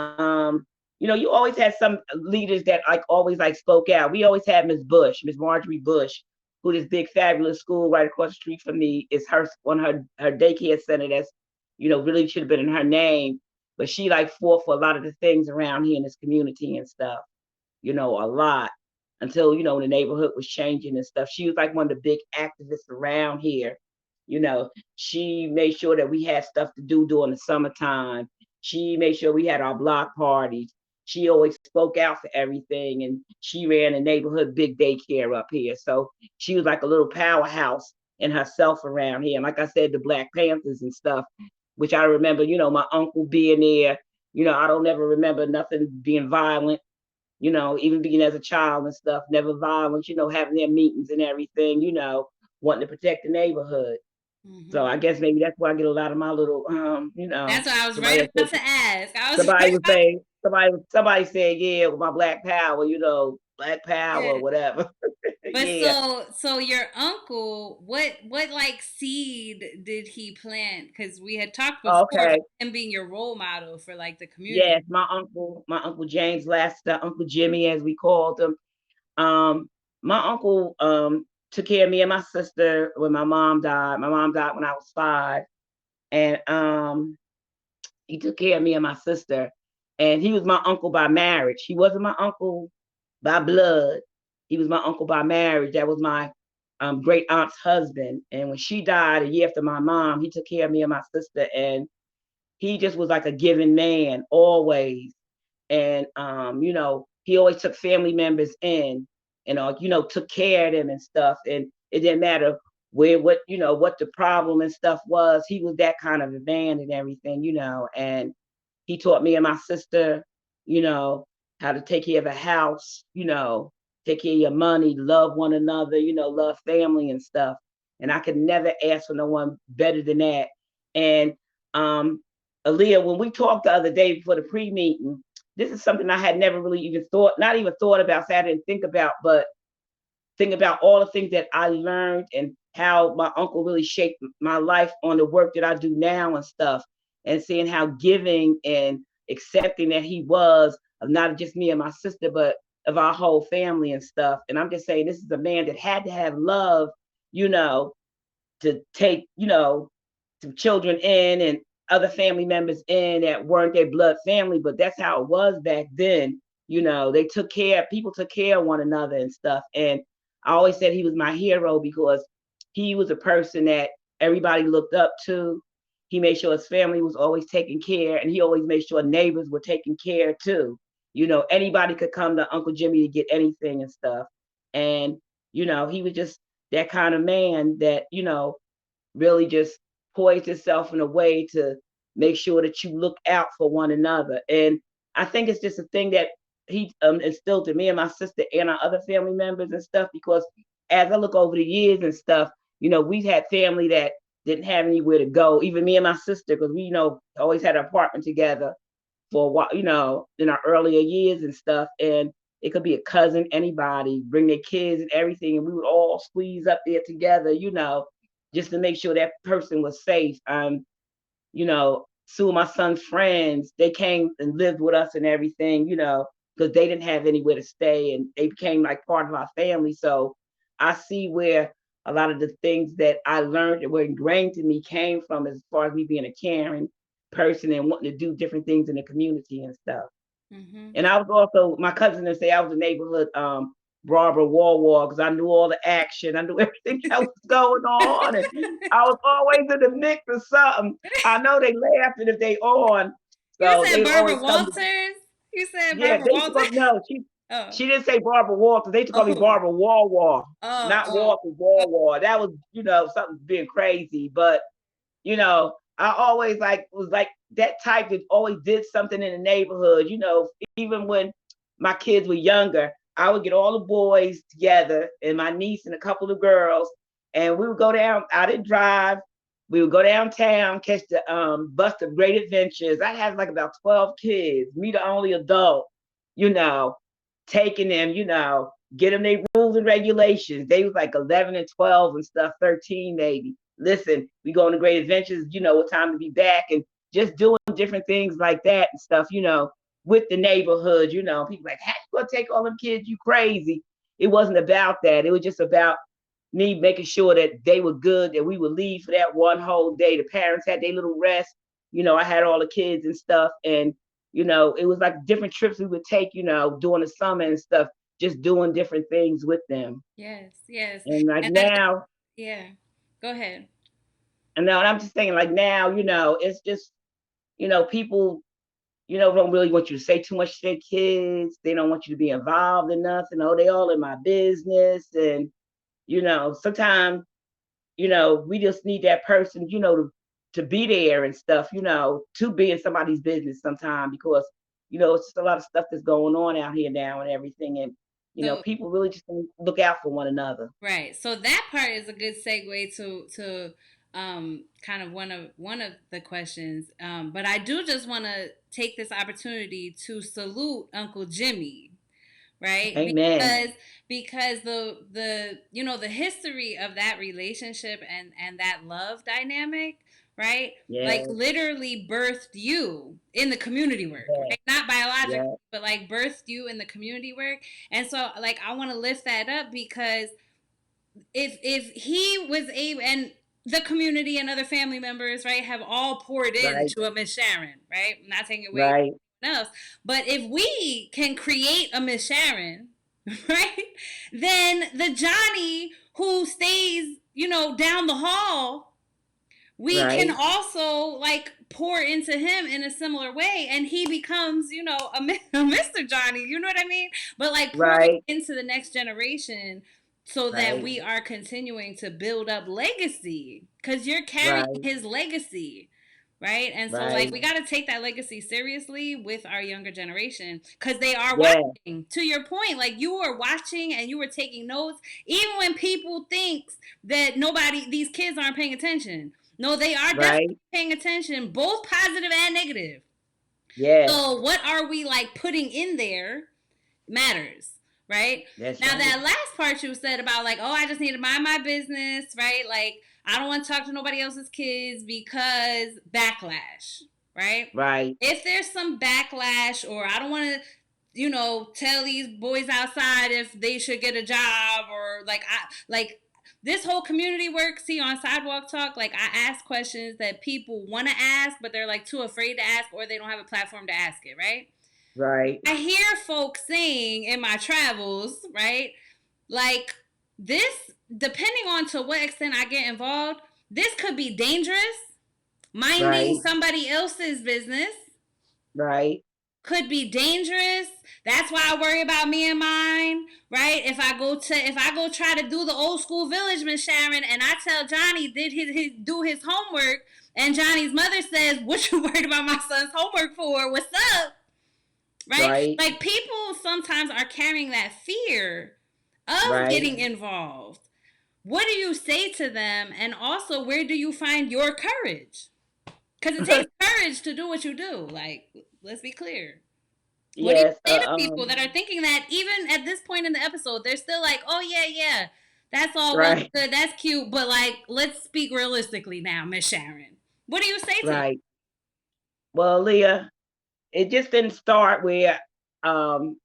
you always had some leaders that like always like spoke out. We always had Miss Marjorie Bush, who this big fabulous school right across the street from me is her daycare center that's really should have been in her name, but she like fought for a lot of the things around here in this community and stuff, a lot until the neighborhood was changing and stuff. She was like one of the big activists around here. She made sure that we had stuff to do during the summertime. She made sure we had our block parties. She always spoke out for everything, and she ran a neighborhood big daycare up here. So she was like a little powerhouse in herself around here. And like I said, the Black Panthers and stuff, which I remember, my uncle being there. I don't ever remember nothing being violent, even being as a child and stuff, never violent, having their meetings and everything, wanting to protect the neighborhood. So I guess maybe that's where I get a lot of my little, That's what I was somebody right said, about to ask. I was somebody right would about say, somebody said, yeah, with my Black Power, Black Power, yeah. whatever. But Yeah. so your uncle, what like seed did he plant? Because we had talked before about Okay. him being your role model for like the community. Yes, my uncle James Lester, Uncle Jimmy, as we called him. Um, my uncle took care of me and my sister when my mom died. My mom died when I was 5. And he took care of me and my sister. And he was my uncle by marriage. He wasn't my uncle by blood. He was my uncle by marriage. That was my great aunt's husband. And when she died a year after my mom, he took care of me and my sister. And he just was like a giving man always. And he always took family members in and took care of them and stuff. And it didn't matter what the problem and stuff was. He was that kind of a man and everything, and he taught me and my sister, you know, how to take care of a house, take care of your money, love one another, love family and stuff. And I could never ask for no one better than that. And Aaliyah, when we talked the other day before the pre-meeting, this is something I had never really even not even thought about, so I didn't think about, but think about all the things that I learned and how my uncle really shaped my life on the work that I do now and stuff, and seeing how giving and accepting that he was of not just me and my sister, but of our whole family and stuff. And I'm just saying, this is a man that had to have love, you know, to take, some children in and other family members in that weren't their blood family, but that's how it was back then. They people took care of one another and stuff. And I always said he was my hero because he was a person that everybody looked up to. He made sure his family was always taken care, and he always made sure neighbors were taken care too. Anybody could come to Uncle Jimmy to get anything and stuff. And, he was just that kind of man that, really just poised itself in a way to make sure that you look out for one another. And I think it's just a thing that he instilled to me and my sister and our other family members and stuff, because as I look over the years and stuff, we've had family that didn't have anywhere to go, even me and my sister, because we, always had an apartment together for a while, in our earlier years and stuff. And it could be a cousin, anybody, bring their kids and everything, and we would all squeeze up there together, just to make sure that person was safe. Two of my son's friends, they came and lived with us and everything, because they didn't have anywhere to stay, and they became like part of our family. So I see where a lot of the things that I learned that were ingrained in me came from, as far as me being a caring person and wanting to do different things in the community and stuff. Mm-hmm. And I was also, my cousin would say I was a neighborhood Barbara Wall because I knew all the action, I knew everything that was going on, and I was always in the mix of something. I know they laughing if they on, You so said they would always Barbara come to, Walters. You said yeah, Barbara they used to Walters. call, no, Oh, she didn't say Barbara Walters, they used to call me oh, Barbara Wall, oh, not oh, Walters, Wall. That was, something being crazy, but, I always was like that type that always did something in the neighborhood. Even when my kids were younger, I would get all the boys together and my niece and a couple of girls, and we would go down. I didn't drive. We would go downtown, catch the bus of Great Adventures. I had like about 12 kids, me the only adult, you know, taking them, get them their rules and regulations. They was like 11 and 12 and stuff, 13 maybe. Listen, we go on to Great Adventures, what time to be back, and just doing different things like that and stuff, with the neighborhood, people like, how you gonna take all them kids? You crazy. It wasn't about that. It was just about me making sure that they were good, that we would leave for that one whole day. The parents had their little rest. I had all the kids and stuff. And, it was like different trips we would take, during the summer and stuff, just doing different things with them. Yes, yes. And like And now, yeah. Go ahead. and now, and I'm just saying, like now, it's just, people, don't really want you to say too much to their kids. They don't want you to be involved in nothing. Oh, they all in my business. And, sometimes, we just need that person, to be there and stuff, to be in somebody's business sometime, because, it's just a lot of stuff that's going on out here now and everything. And, So people really just look out for one another. right. So that part is a good segue to kind of one of the questions. But I do just want to take this opportunity to salute Uncle Jimmy, right? Amen. Because the history of that relationship and that love dynamic, right? Like Yeah. literally birthed you in the community work, Yeah. right? Not biologically, Yeah. but like birthed you in the community work. And so like I want to lift that up because if he was able, and the community and other family members, right, have all poured Right. into a Ms Sharon, right? I'm not taking away Right. from anyone else, but if we can create a Ms Sharon, right, then the Johnny who stays, down the hall, we can Right. also like pour into him in a similar way, and he becomes, a Mr. Johnny. You know what I mean? But like pouring Right. into the next generation so that Right. we are continuing to build up legacy, because you're carrying Right. his legacy, right? And so like Right. we got to take that legacy seriously with our younger generation, because they are Yeah. watching. To your point, like you were watching and you were taking notes, even when people thinks that these kids aren't paying attention. No, they are definitely Right. paying attention, both positive and negative. Yes. So what are we like putting in there matters, right? That's Now right. that last part you said about like, oh, I just need to mind my business, right? Like I don't want to talk to nobody else's kids because backlash, right? Right. If there's some backlash, or I don't want to, tell these boys outside if they should get a job, or like this whole community work, see on Sidewalk Talk, like I ask questions that people want to ask, but they're like too afraid to ask, or they don't have a platform to ask it, right? Right. I hear folks saying in my travels, right? Like this, depending on to what extent I get involved, this could be dangerous. Minding Right. somebody else's business Right. could be dangerous. That's why I worry about me and mine, right? If I go try to do the old school village, Miss Sharon, and I tell Johnny did do his homework, and Johnny's mother says, "What you worried about my son's homework for? What's up?" Right? Right. Like people sometimes are carrying that fear of Right. getting involved. What do you say to them? And also, where do you find your courage? Because it takes courage to do what you do. Like, let's be clear. What do you Yes. say to people that are thinking that even at this point in the episode, they're still like, oh, yeah, yeah, that's all well Right. good, that's cute, but like, let's speak realistically now, Miss Sharon. What do you say to them? Right. Well, Leah, it just didn't start where I'm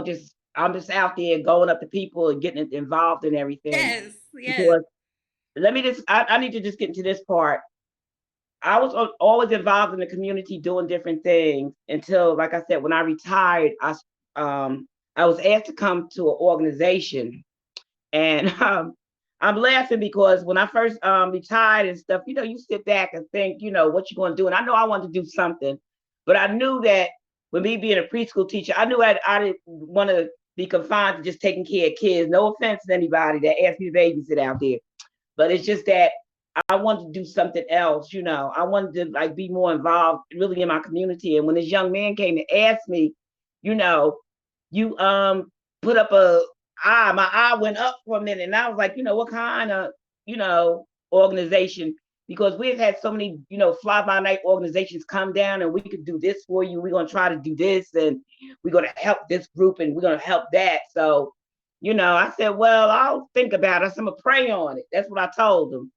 just out there going up to people and getting involved in everything. Yes, yes. Because I need to just get into this part. I was always involved in the community doing different things until, like I said, when I retired, I was asked to come to an organization, and I'm laughing because when I first retired and stuff, you sit back and think, what you're going to do, and I know I wanted to do something, but I knew that with me being a preschool teacher, I knew I didn't want to be confined to just taking care of kids. No offense to anybody that asked me to babysit out there, but it's just that I wanted to do something else, I wanted to like be more involved really in my community. And when this young man came and asked me, you know, you put up a eye, my eye went up for a minute, and I was like, what kind of, organization? Because we've had so many, fly by night organizations come down and we could do this for you. We're gonna try to do this, and we're gonna help this group, and we're gonna help that. So, I said, well, I'll think about it. I'm gonna pray on it. That's what I told them.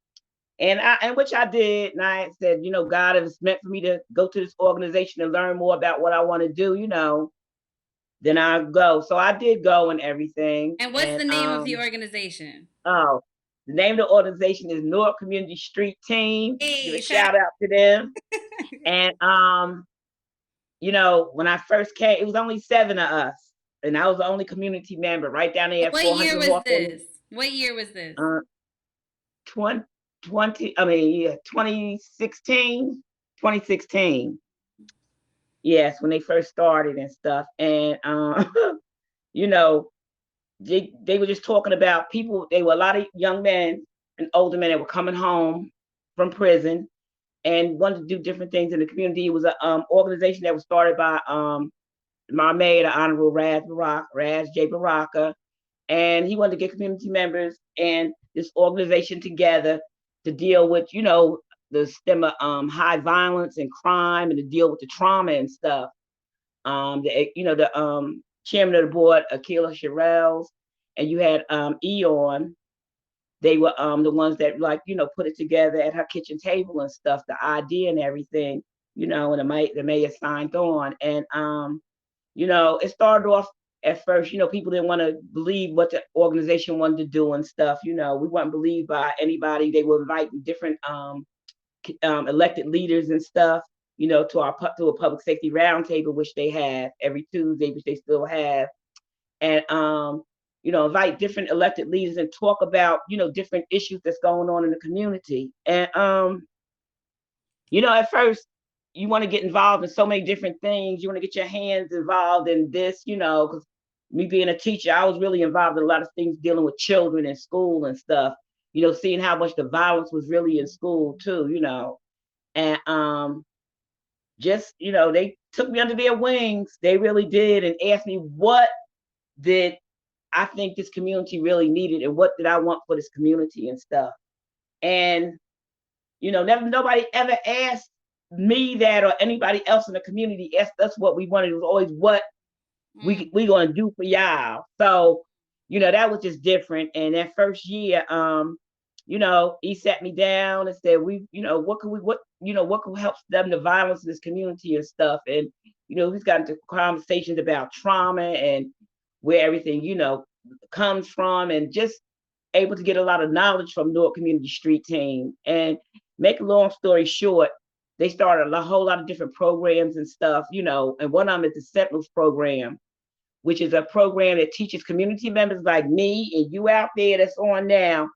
And which I did, and I said, God, if it's meant for me to go to this organization and learn more about what I want to do, then I go. So I did go and everything. And what's the name of the organization? Oh, the name of the organization is Newark Community Street Team. Give a Hey, shout out to them. And when I first came, it was only 7 of us, and I was the only community member right down there. What year was this? What year was this? 2016. 2016. Yes, when they first started and stuff. And they were just talking about people. They were a lot of young men and older men that were coming home from prison and wanted to do different things in the community. It was an organization that was started by my mayor, the Honorable Raz J. Baraka, and he wanted to get community members and this organization together to deal with, the stem of high violence and crime, and to deal with the trauma and stuff. The chairman of the board, Akila Sherrills, and you had Eon. They were the ones that put it together at her kitchen table and stuff, the idea and everything, and the mayor signed on. And it started off at first, people didn't want to believe what the organization wanted to do and stuff. We weren't believed by anybody. They were inviting different elected leaders and stuff, to a public safety roundtable, which they have every Tuesday, which they still have. And invite different elected leaders and talk about, different issues that's going on in the community. And at first you want to get involved in so many different things. You want to get your hands involved in this, because me being a teacher, I was really involved in a lot of things dealing with children in school and stuff, seeing how much the violence was really in school too, and just, they took me under their wings. They really did, and asked me what did I think this community really needed, and what did I want for this community and stuff. And nobody ever asked me that, or anybody else in the community asked us what we wanted. It was always what we gonna do for y'all. So that was just different. And that first year, he sat me down and said, what can help stem the violence in this community and stuff. And he's got into conversations about trauma and where everything comes from, and just able to get a lot of knowledge from Newark Community Street Team. And make a long story short, they started a whole lot of different programs and stuff, and one of them is the Sentinels program, which is a program that teaches community members like me and you out there that's on now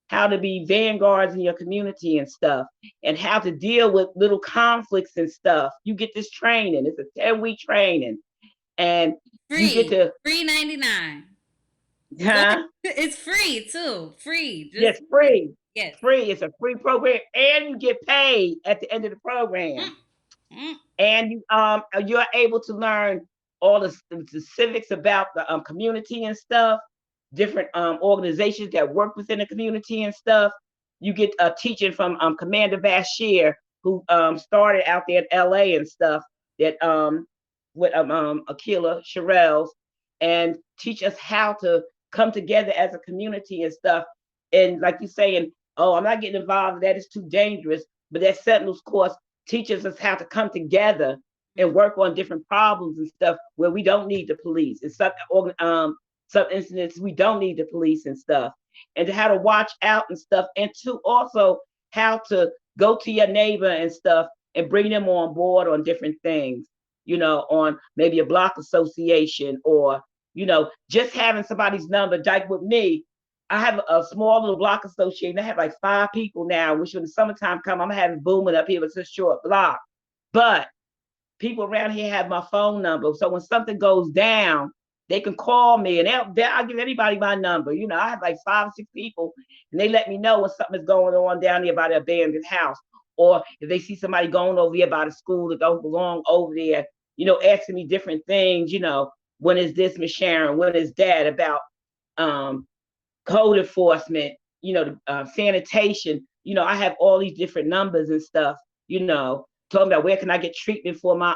how to be vanguards in your community and stuff, and how to deal with little conflicts and stuff. You get this training. It's a 10-week training, and free. You get to free 99. Huh? It's free too. Free. Yes, free. Yes. Free. It's a free program, and you get paid at the end of the program. And you're able to learn all the specifics about the community and stuff, different organizations that work within the community and stuff. You get teaching from Commander Bashir, who started out there in LA and stuff, that with Akila Sherrills, and teach us how to come together as a community and stuff. And like you're saying, oh, I'm not getting involved, that is too dangerous. But that Sentinels course teaches us how to come together and work on different problems and stuff where we don't need the police. In some incidents, we don't need the police and stuff. And how to watch out and stuff. And to also how to go to your neighbor and stuff and bring them on board on different things, on maybe a block association, or, just having somebody's number. Like with me, I have a small little block association. I have like 5 people now, which when the summertime come, I'm having booming up here. It's a short block. But people around here have my phone number. So when something goes down, they can call me, and I'll give anybody my number. I have like 5 or 6 people, and they let me know when something is going on down there about an abandoned house, or if they see somebody going over there by the school that don't belong over there, asking me different things. When is this, Ms. Sharon? When is that about um, code enforcement? Sanitation. I have all these different numbers and stuff. Talking about where can I get treatment for my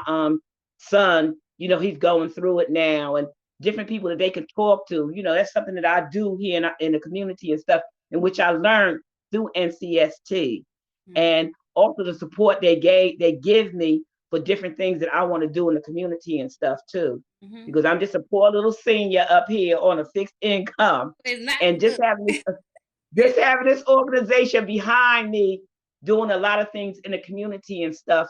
son. He's going through it now, and different people that they can talk to. That's something that I do here in the community and stuff, in which I learned through NCST, and also the support they give me for different things that I want to do in the community and stuff too. Because I'm just a poor little senior up here on a fixed income, and just having this organization behind me, doing a lot of things in the community and stuff.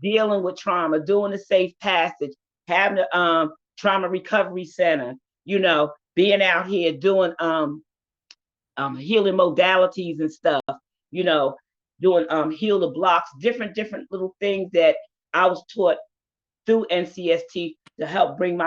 Dealing with trauma, doing the safe passage, having the trauma recovery center. Being out here doing healing modalities and stuff. Doing heal the blocks, different little things that I was taught through NCST to help bring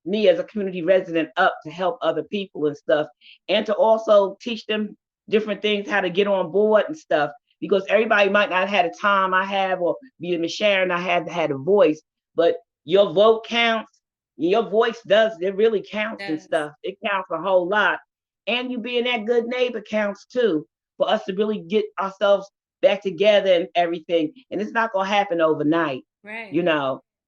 me as a community resident up to help other people and stuff, and to also teach them different things, how to get on board and stuff, because everybody might not have the time I have, or be a Ms. Sharon, I had a voice, but your vote counts. Your voice it really counts and stuff. It counts a whole lot. And you being that good neighbor counts too, for us to really get ourselves back together and everything. And it's not going to happen overnight. Right.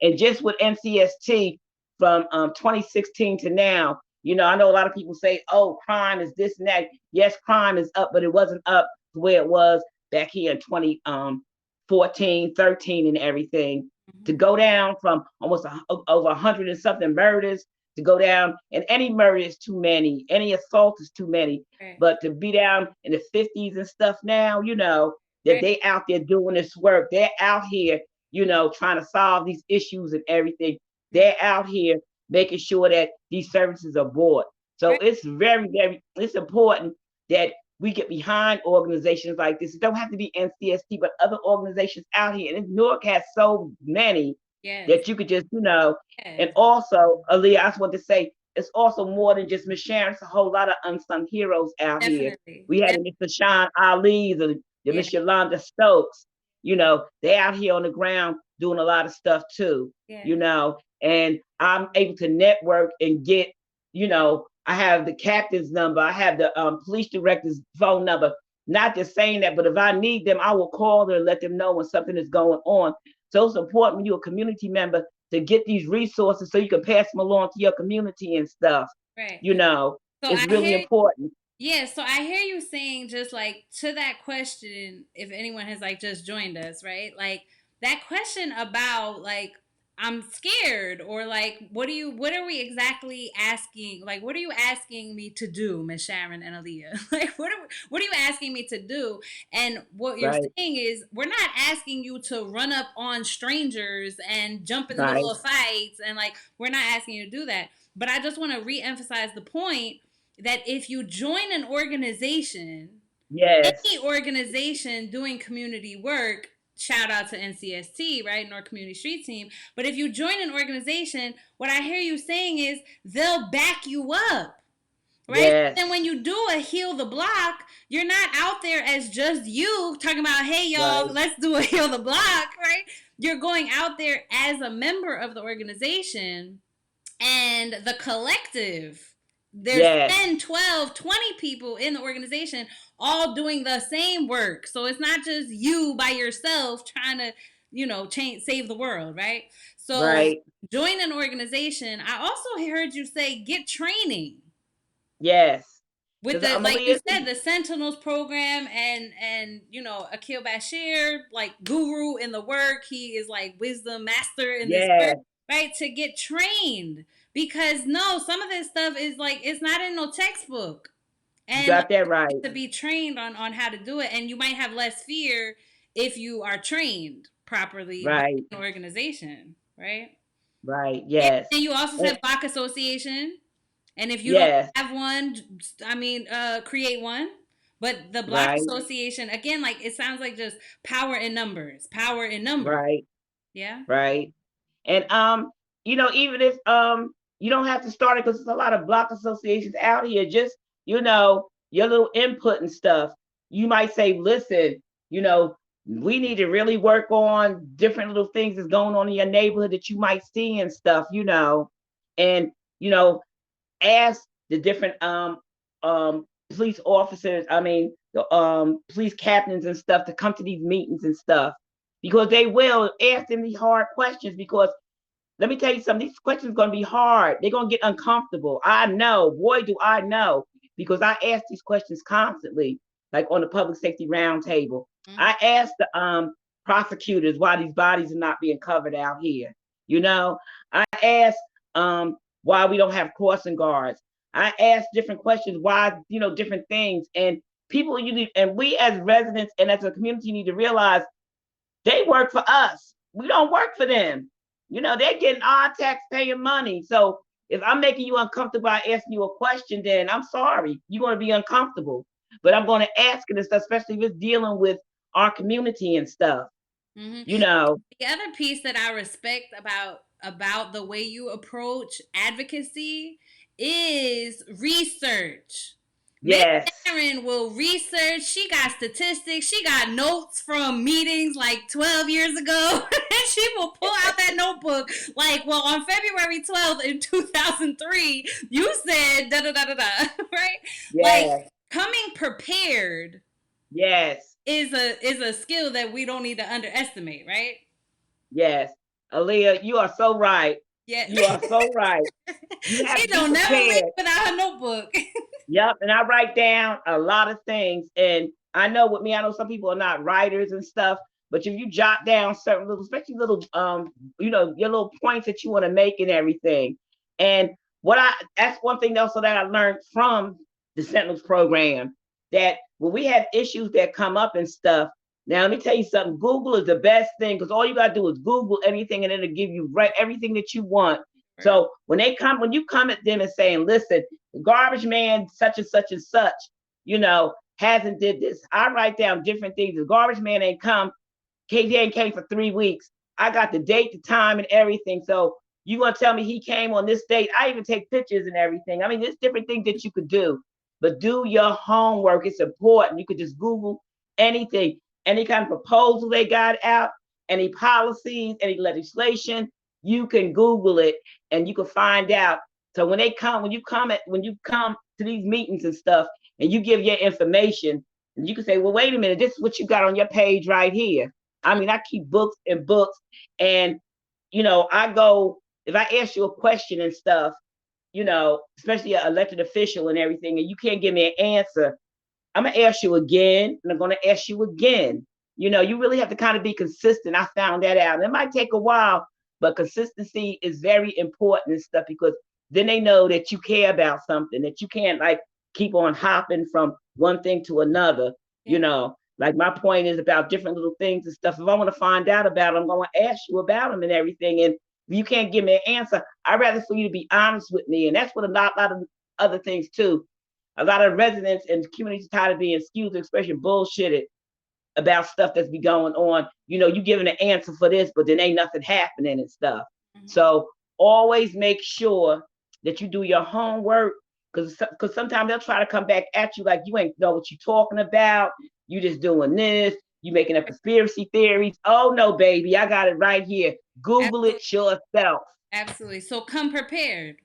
And just with NCST from 2016 to now, I know a lot of people say, oh, crime is this and that. Yes, crime is up, but it wasn't up to where it was back here in 2014, 13 and everything. To go down from almost over 100 and something murders, to go down, and any murder is too many, any assault is too many. Right. But to be down in the 50s and stuff now, that they out there doing this work. They're out here, trying to solve these issues and everything. They're out here making sure that these services are bought. So it's very, very, it's important that we get behind organizations like this. It don't have to be NCST, but other organizations out here. And Newark has so many that you could just, And also, Aaliyah, I just want to say, it's also more than just Ms. Sharon. It's a whole lot of unsung heroes out here. We had Mr. Sean Ali, the Miss Yolanda Stokes. They out here on the ground doing a lot of stuff too. And I'm able to network and get, I have the captain's number. I have the police director's phone number. Not just saying that, but if I need them, I will call them and let them know when something is going on. So it's important when you're a community member to get these resources so you can pass them along to your community and stuff. Right. So it's really important. Yeah, so I hear you saying, just like, to that question, if anyone has like just joined us, right? Like that question about like, I'm scared, or like, what are we exactly asking? Like, what are you asking me to do, Ms. Sharon and Aaliyah? Like, what are you asking me to do? And what you're saying is, we're not asking you to run up on strangers and jump in the middle of fights, and like, we're not asking you to do that. But I just want to reemphasize the point that if you join an organization, any organization doing community work, shout out to NCST, right? North Community Street Team. But if you join an organization, what I hear you saying is they'll back you up, right? Yes. Then when you do a heal the block, you're not out there as just you talking about, hey, y'all, let's do a heal the block, right? You're going out there as a member of the organization and the collective. There's 10, 12, 20 people in the organization all doing the same work. So it's not just you by yourself trying to, save the world, right? So join an organization. I also heard you say get training. Yes. With the, like you said, the Sentinels program and Akil Bashir, like guru in the work. He is like wisdom master in this work, right? To get trained. Because some of this stuff is like, it's not in no textbook. And you got that right. To be trained on how to do it. And you might have less fear if you are trained properly by an organization, right? Right, yes. And you also said Block Association. And if you don't have one, create one. But the Block Association, again, like, it sounds like just power in numbers. Right. Yeah. Right. And, even if, You don't have to start it because there's a lot of block associations out here. Just, your little input and stuff. You might say, listen, we need to really work on different little things that's going on in your neighborhood that you might see and stuff, and, ask the different police officers, I mean, the police captains and stuff to come to these meetings and stuff because they will ask them these hard questions because let me tell you something, these questions are going to be hard. They're going to get uncomfortable. I know, boy, do I know, because I ask these questions constantly, like on the public safety roundtable. Mm-hmm. I ask the prosecutors why these bodies are not being covered out here. I ask why we don't have crossing guards. I ask different questions, why, different things. And people, and we as residents and as a community need to realize they work for us. We don't work for them. They're getting our taxpaying money. So if I'm making you uncomfortable by asking you a question, then I'm sorry. You're going to be uncomfortable. But I'm going to ask it, especially if it's dealing with our community and stuff. Mm-hmm. The other piece that I respect about the way you approach advocacy is research. Yes. Ms. Sharon will research. She got statistics. She got notes from meetings like 12 years ago. She will pull out that notebook like, well, on February 12th in 2003, you said da-da-da-da-da, right? Yes. Like, coming prepared is a skill that we don't need to underestimate, right? Yes. Aaliyah, you are so right. Yes. You are so right. She don't never leave without her notebook. Yep, and I write down a lot of things. And I know with me, I know some people are not writers and stuff, but if you jot down certain little, especially little, your little points that you want to make and everything. And that's one thing also that I learned from the Sentinels program, that when we have issues that come up and stuff, now let me tell you something, Google is the best thing because all you got to do is Google anything and it'll give you everything that you want. So when you come at them and saying, listen, the garbage man, such and such and such, hasn't did this. I write down different things. The garbage man ain't come. He ain't came for 3 weeks. I got the date, the time, and everything. So you gonna tell me he came on this date? I even take pictures and everything. I mean, there's different things that you could do, but do your homework. It's important. You could just Google anything, any kind of proposal they got out, any policies, any legislation. You can Google it and you can find out. So when you come to these meetings and stuff, and you give your information, and you can say, well, wait a minute, this is what you got on your page right here. I mean, I keep books and books, and I go, if I ask you a question and stuff, especially an elected official and everything, and you can't give me an answer, I'm gonna ask you again, and I'm gonna ask you again. You really have to kind of be consistent. I found that out. And it might take a while, but consistency is very important and stuff because then they know that you care about something, that you can't like keep on hopping from one thing to another. Like my point is about different little things and stuff. If I want to find out about them, I'm going to ask you about them and everything. And if you can't give me an answer, I'd rather for you to be honest with me. And that's what a lot of other things too. A lot of residents and communities tired of being, excuse the expression, bullshitted about stuff that's be going on. You giving an answer for this, but then ain't nothing happening and stuff. Mm-hmm. So always make sure that you do your homework because sometimes they'll try to come back at you like you ain't know what you're talking about. You just doing this. You making up conspiracy theories. Oh no, baby, I got it right here. Google Absolutely. It yourself. Absolutely. So come prepared.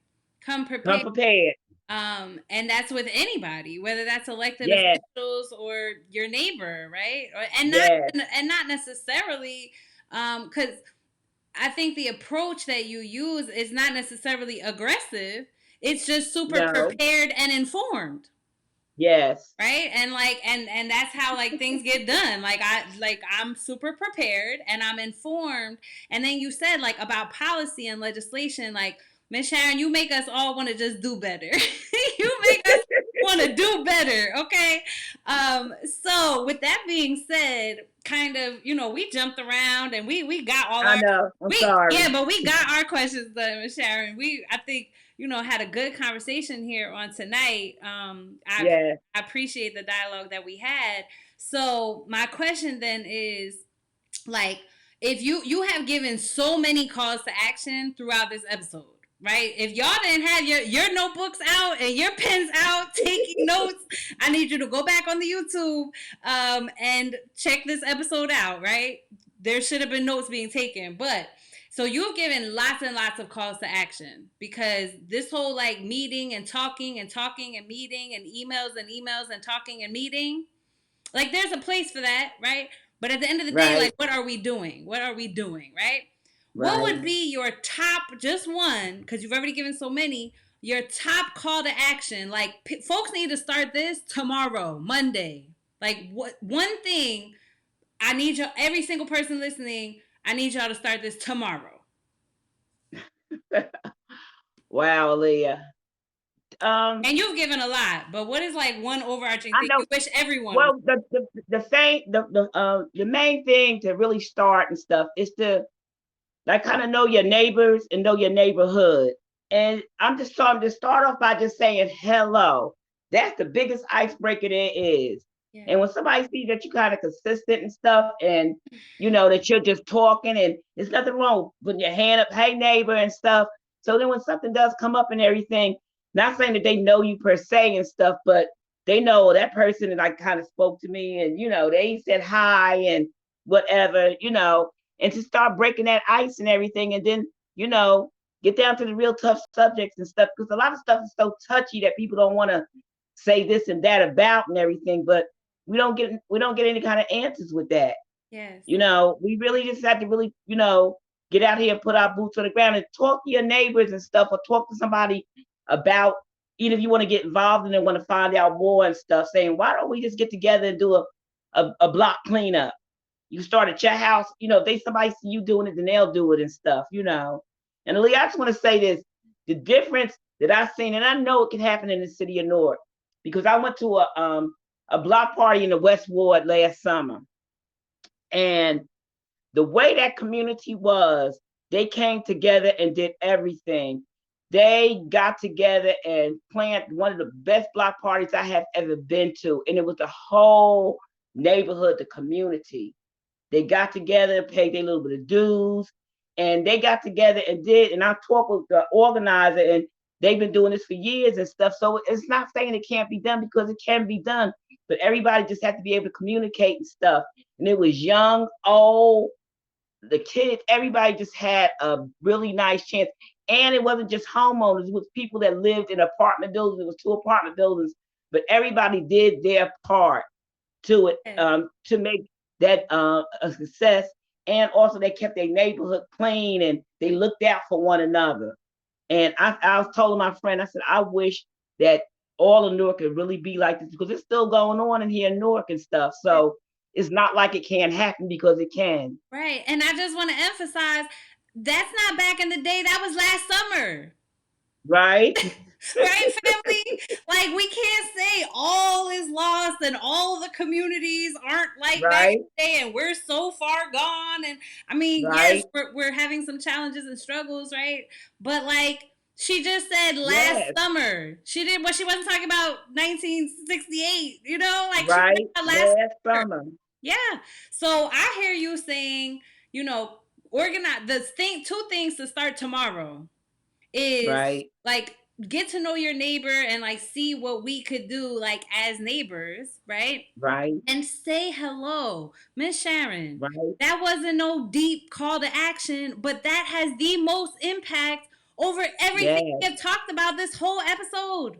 Come prepared. And that's with anybody, whether that's elected officials or your neighbor, right? And not necessarily, because I think the approach that you use is not necessarily aggressive. It's just super prepared and informed. Yes. Right? And and that's how things get done. I'm super prepared and I'm informed. And then you said about policy and legislation, Ms. Sharon, you make us all want to just do better. You make us want to do better, okay? So with that being said, kind of, we jumped around and we got all I know. I'm sorry. Yeah, but we got our questions done, Ms. Sharon. I think, had a good conversation here on tonight. I appreciate the dialogue that we had. So my question then is, if you have given so many calls to action throughout this episode, right? If y'all didn't have your notebooks out and your pens out taking notes, I need you to go back on the YouTube and check this episode out, right? There should have been notes being taken. But so you've given lots and lots of calls to action, because this whole like meeting and talking and talking and meeting and emails and talking and meeting, like there's a place for that, right? But at the end of the day, Right. like what are we doing? What are we doing, right? What Right. would be your top, just one, because you've already given so many, your top call to action? Like, folks need to start this tomorrow, Monday. Like, what one thing I need you, every single person listening, I need y'all to start this tomorrow. Wow, Leah. And you've given a lot, but what is like one overarching I thing know. you wish everyone would? Well, the main thing to really start and stuff is to like kind of know your neighbors and know your neighborhood. And I'm just starting to start off by just saying hello. That's the biggest icebreaker there is. Yeah. And when somebody sees that you're kind of consistent and stuff, and that you're just talking, and there's nothing wrong with putting your hand up, hey neighbor and stuff. So then when something does come up and everything, not saying that they know you per se and stuff, but they know that person that like kind of spoke to me, and they said hi and whatever, and to start breaking that ice and everything, and then get down to the real tough subjects and stuff, because a lot of stuff is so touchy that people don't want to say this and that about and everything, but we don't get any kind of answers with that. Yes. We really just have to really get out here and put our boots on the ground and talk to your neighbors and stuff, or talk to somebody about, even if you want to get involved and want to find out more and stuff, saying, why don't we just get together and do a block cleanup? You start at your house, if somebody see you doing it, then they'll do it and stuff, And Lee, I just want to say this, the difference that I've seen, and I know it can happen in the city of Newark, because I went to a block party in the West Ward last summer. And the way that community was, they came together and did everything. They got together and planned one of the best block parties I have ever been to. And it was the whole neighborhood, the community. They got together and paid their little bit of dues. And they got together and did, and I talked with the organizer, and they've been doing this for years and stuff. So it's not saying it can't be done, because it can be done. But everybody just had to be able to communicate and stuff. And it was young, old, the kids, everybody just had a really nice chance. And it wasn't just homeowners, it was people that lived in apartment buildings. It was 2 apartment buildings, but everybody did their part to it, to make that a success. And also they kept their neighborhood clean, and they looked out for one another. And I was telling my friend, I said, I wish that all of Newark could really be like this, because it's still going on in here in Newark and stuff. So it's not like it can't happen, because it can. Right. And I just want to emphasize, that's not back in the day. That was last summer. Right. Right, family? Like, we can't say all is lost and all the communities aren't like back in the day and we're so far gone. And I mean, yes, we're having some challenges and struggles, right? But like, she just said last summer. She did what, she wasn't talking about 1968, like right. she was last summer. Yeah. So I hear you saying, organize the thing. 2 things to start tomorrow is like, get to know your neighbor and like see what we could do like as neighbors, right? Right. And say hello, Ms Sharon. Right. That wasn't no deep call to action, but that has the most impact over everything we have talked about this whole episode.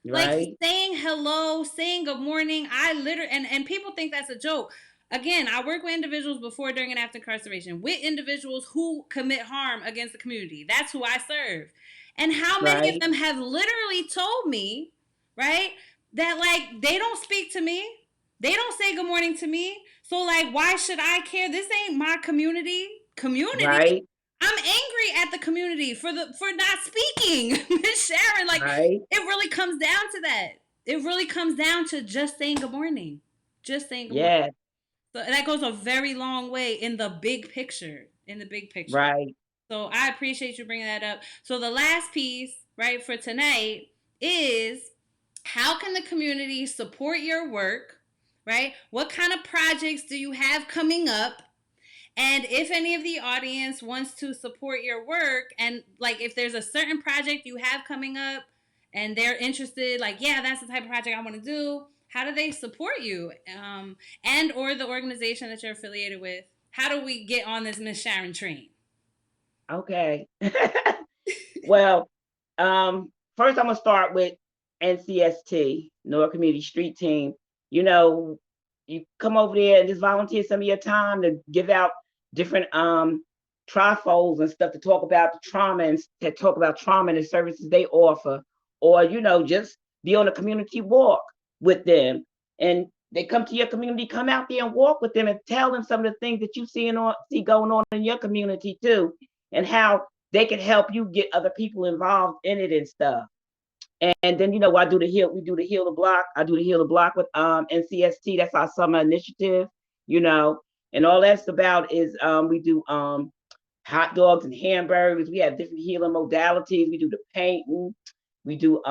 Right. Like saying hello, saying good morning. I literally, and people think that's a joke. Again, I work with individuals before, during, and after incarceration, with individuals who commit harm against the community. That's who I serve. And how many of them have literally told me, right, that like they don't speak to me, they don't say good morning to me. So like, why should I care? This ain't my community. Right. I'm angry at the community for not speaking, Ms Sharon. Like, it really comes down to that. It really comes down to just saying good morning, just saying good morning. So that goes a very long way in the big picture. Right. So I appreciate you bringing that up. So the last piece, right, for tonight is, how can the community support your work, right? What kind of projects do you have coming up? And if any of the audience wants to support your work, and like if there's a certain project you have coming up and they're interested, like, yeah, that's the type of project I want to do, how do they support you? And or the organization that you're affiliated with? How do we get on this Ms Sharon train? Okay. Well, first I'm gonna start with NCST, North Community Street Team. You know, you come over there and just volunteer some of your time to give out different trifolds and stuff to talk about the trauma and to talk about trauma and the services they offer, or just be on a community walk with them. And they come to your community, come out there and walk with them and tell them some of the things that you see going on in your community too, and how they can help you get other people involved in it and stuff. And then I do the heal. We do the heal the block. I do the heal the block with NCST. That's our summer initiative. You know, and all that's about is we do hot dogs and hamburgers. We have different healing modalities. We do the painting. We do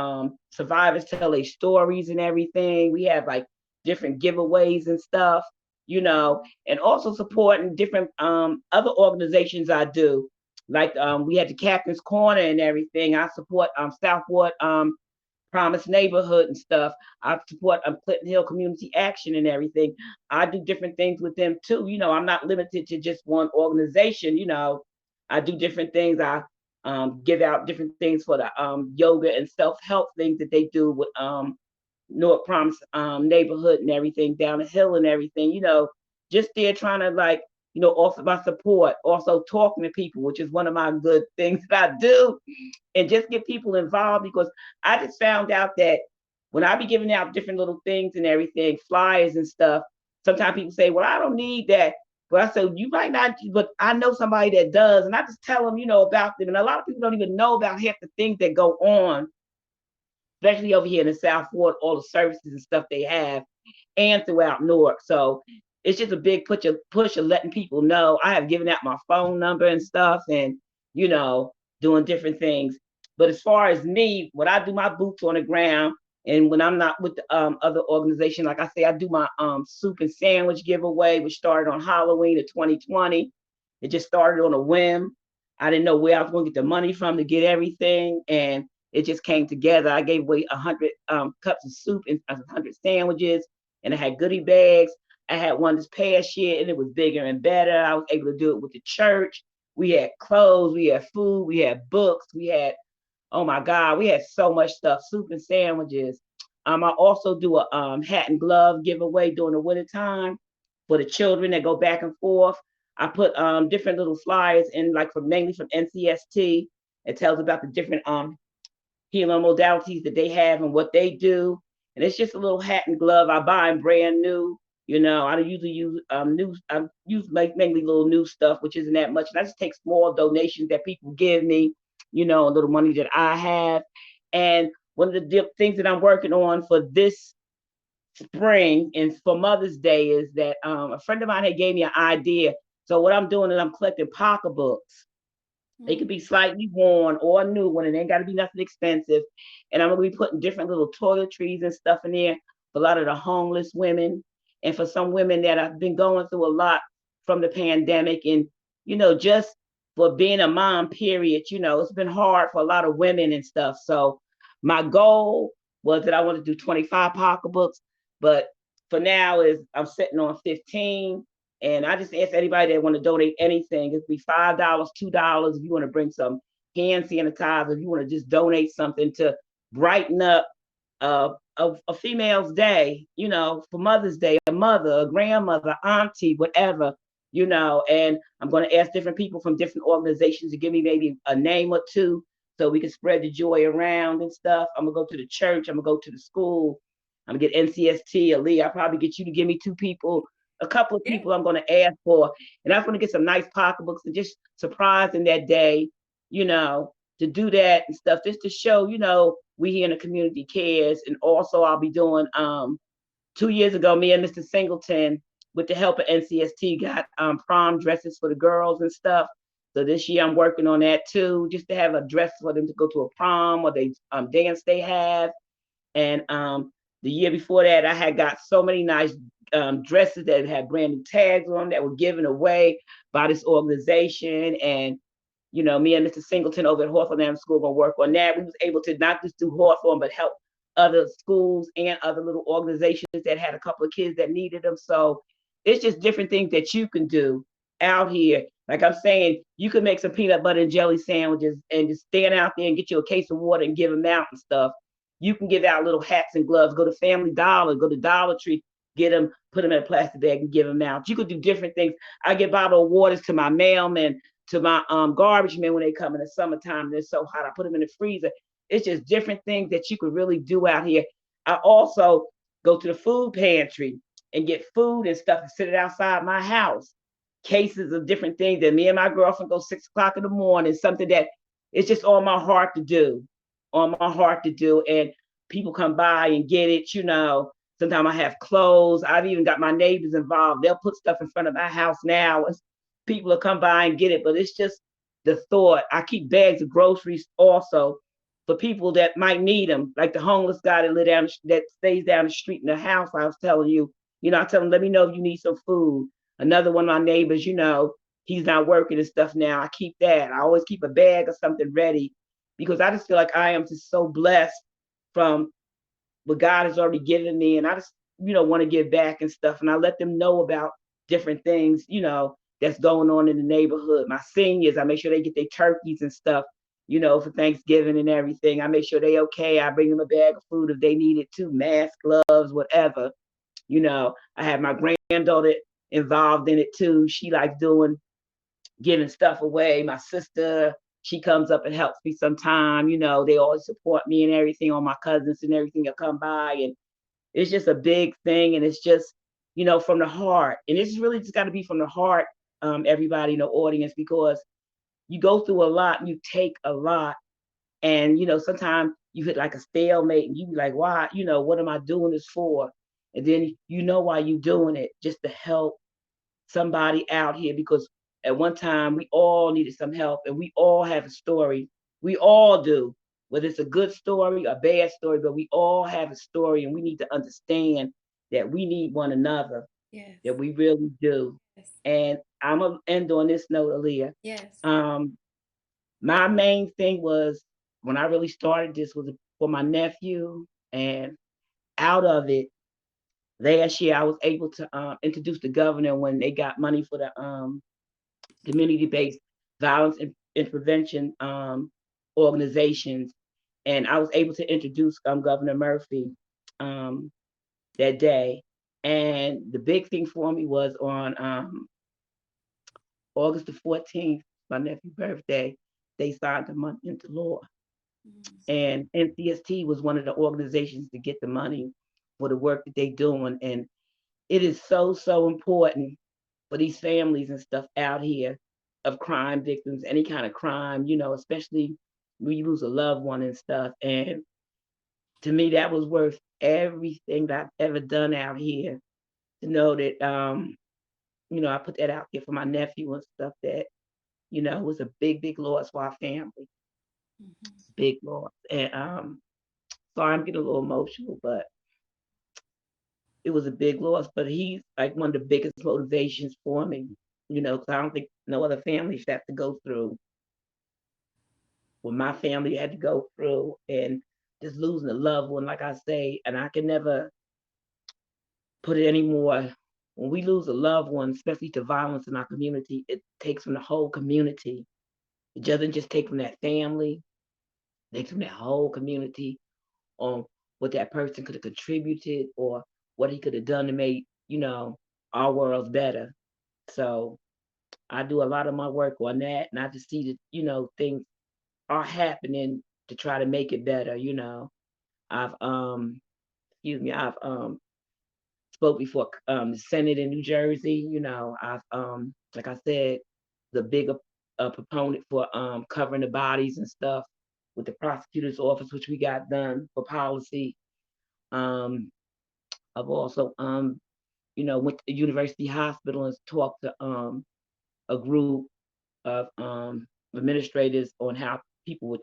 survivors tell their stories and everything. We have like different giveaways and stuff. And also supporting different other organizations I do. Like we had the Captain's Corner and everything. I support Southport Promise Neighborhood and stuff. I support Clinton Hill Community Action and everything. I do different things with them too. I'm not limited to just one organization. I do different things. I give out different things for the yoga and self-help things that they do with North Promise neighborhood and everything down the hill and everything. Just there trying to offer my support. Also talking to people, which is one of my good things that I do, and just get people involved, because I just found out that when I be giving out different little things and everything, flyers and stuff, sometimes people say, well, I don't need that. But I said, you might not, but I know somebody that does. And I just tell them, about them. And a lot of people don't even know about half the things that go on, especially over here in the South Ward, all the services and stuff they have, and throughout Newark. So it's just a big push of letting people know. I have given out my phone number and stuff, and doing different things. But as far as me, when I do my boots on the ground, and when I'm not with the other organization, like I say, I do my soup and sandwich giveaway, which started on Halloween of 2020. It just started on a whim. I didn't know where I was going to get the money from to get everything, and it just came together. I gave away 100 cups of soup and 100 sandwiches, and I had goodie bags. I had one this past year, and it was bigger and better. I was able to do it with the church. We had clothes, we had food, we had books, we had, oh my God, we had so much stuff, soup and sandwiches. I also do a hat and glove giveaway during the winter time for the children that go back and forth. I put different little flyers in, like mainly from NCST. It tells about the different healing modalities that they have and what they do. And it's just a little hat and glove. I buy them brand new. I usually use new. I use mainly little new stuff, which isn't that much. And I just take small donations that people give me, a little money that I have. And one of the things that I'm working on for this spring and for Mother's Day is that a friend of mine had gave me an idea. So what I'm doing is I'm collecting pocketbooks. They could be slightly worn or a new one, and it ain't got to be nothing expensive. And I'm going to be putting different little toiletries and stuff in there for a lot of the homeless women, and for some women that have been going through a lot from the pandemic. And, just for being a mom, period, it's been hard for a lot of women and stuff. So my goal was that I want to do 25 pocketbooks, but for now is I'm sitting on 15. And I just ask anybody that want to donate anything. It'd be $5, $2 if you want to bring some hand sanitizer, if you want to just donate something to brighten up a female's day, for Mother's Day, a mother, a grandmother, auntie, whatever, and I'm going to ask different people from different organizations to give me maybe a name or two so we can spread the joy around and stuff. I'm going to go to the church. I'm going to go to the school. I'm going to get NCST, Ali. I'll probably get you to give me two people, a couple of people I'm going to ask for. And I'm going to get some nice pocketbooks and just surprise in that day, to do that and stuff, just to show, we here in the community cares. And also I'll be doing 2 years ago, me and Mr. Singleton, with the help of NCST, got prom dresses for the girls and stuff. So this year I'm working on that too, just to have a dress for them to go to a prom or they dance they have. And the year before that, I had got so many nice dresses that had brand new tags on that were given away by this organization. And me and Mr. Singleton over at Hawthorne Avenue School gonna work on that. We was able to not just do Hawthorne, but help other schools and other little organizations that had a couple of kids that needed them. So it's just different things that you can do out here. Like I'm saying, you can make some peanut butter and jelly sandwiches and just stand out there and get you a case of water and give them out and stuff. You can give out little hats and gloves. Go to Family Dollar, go to Dollar Tree, get them, put them in a plastic bag and give them out. You could do different things. I give bottled waters to my mailmen, to my garbage men when they come in the summertime. And it's so hot, I put them in the freezer. It's just different things that you could really do out here. I also go to the food pantry and get food and stuff and sit it outside my house. Cases of different things that me and my girlfriend go 6 o'clock in the morning, something that it's just on my heart to do, on my heart to do. And people come by and get it, Sometimes I have clothes. I've even got my neighbors involved. They'll put stuff in front of my house now. And people will come by and get it. But it's just the thought. I keep bags of groceries also for people that might need them, like the homeless guy that stays down the street in the house. I was telling you, I tell him, let me know if you need some food. Another one of my neighbors, he's not working and stuff now. I keep that. I always keep a bag or something ready because I just feel like I am just so blessed from what God has already given me. And I just, want to give back and stuff. And I let them know about different things, that's going on in the neighborhood. My seniors, I make sure they get their turkeys and stuff, for Thanksgiving and everything. I make sure they okay. I bring them a bag of food if they need it too, masks, gloves, whatever. I have my granddaughter involved in it too. She likes giving stuff away. My sister, she comes up and helps me sometime. They always support me and everything. All my cousins and everything will come by, and it's just a big thing. And it's just, from the heart. And it's really just got to be from the heart, everybody in the audience, because you go through a lot and you take a lot. And, sometimes you hit like a stalemate and you be like, why, what am I doing this for? And then why you doing it, just to help somebody out here, because at one time we all needed some help and we all have a story. We all do, whether it's a good story, a bad story, but we all have a story and we need to understand that we need one another. Yes. That we really do. Yes. And I'm going to end on this note, Aaliyah. Yes. My main thing was when I really started this was for my nephew, and out of it, last year I was able to introduce the governor when they got money for the community-based violence and prevention organizations, and I was able to introduce Governor Murphy that day. And the big thing for me was on August the 14th, my nephew's birthday, they signed the money into law. And NCST was one of the organizations to get the money for the work that they're doing. And it is so, so important for these families and stuff out here of crime victims, any kind of crime, especially when you lose a loved one and stuff. And to me, that was worth everything that I've ever done out here, to know that, I put that out there for my nephew and stuff, that, was a big, big loss for our family. Big loss. And sorry, I'm getting a little emotional, but it was a big loss. But he's like one of the biggest motivations for me, because I don't think no other family should have to go through what my family had to go through, and just losing a loved one, like I say. And I can never put it anymore. When we lose a loved one, especially to violence in our community, it takes from the whole community. It doesn't just take from that family, it takes from that whole community on what that person could have contributed or what he could have done to make, our worlds better. So I do a lot of my work on that, and I just see that, things are happening to try to make it better. I've I've spoke before the Senate in New Jersey. I've like I said, the big proponent for covering the bodies and stuff with the prosecutor's office, which we got done for policy. I've also went to the University Hospital and talked to a group of administrators on how people were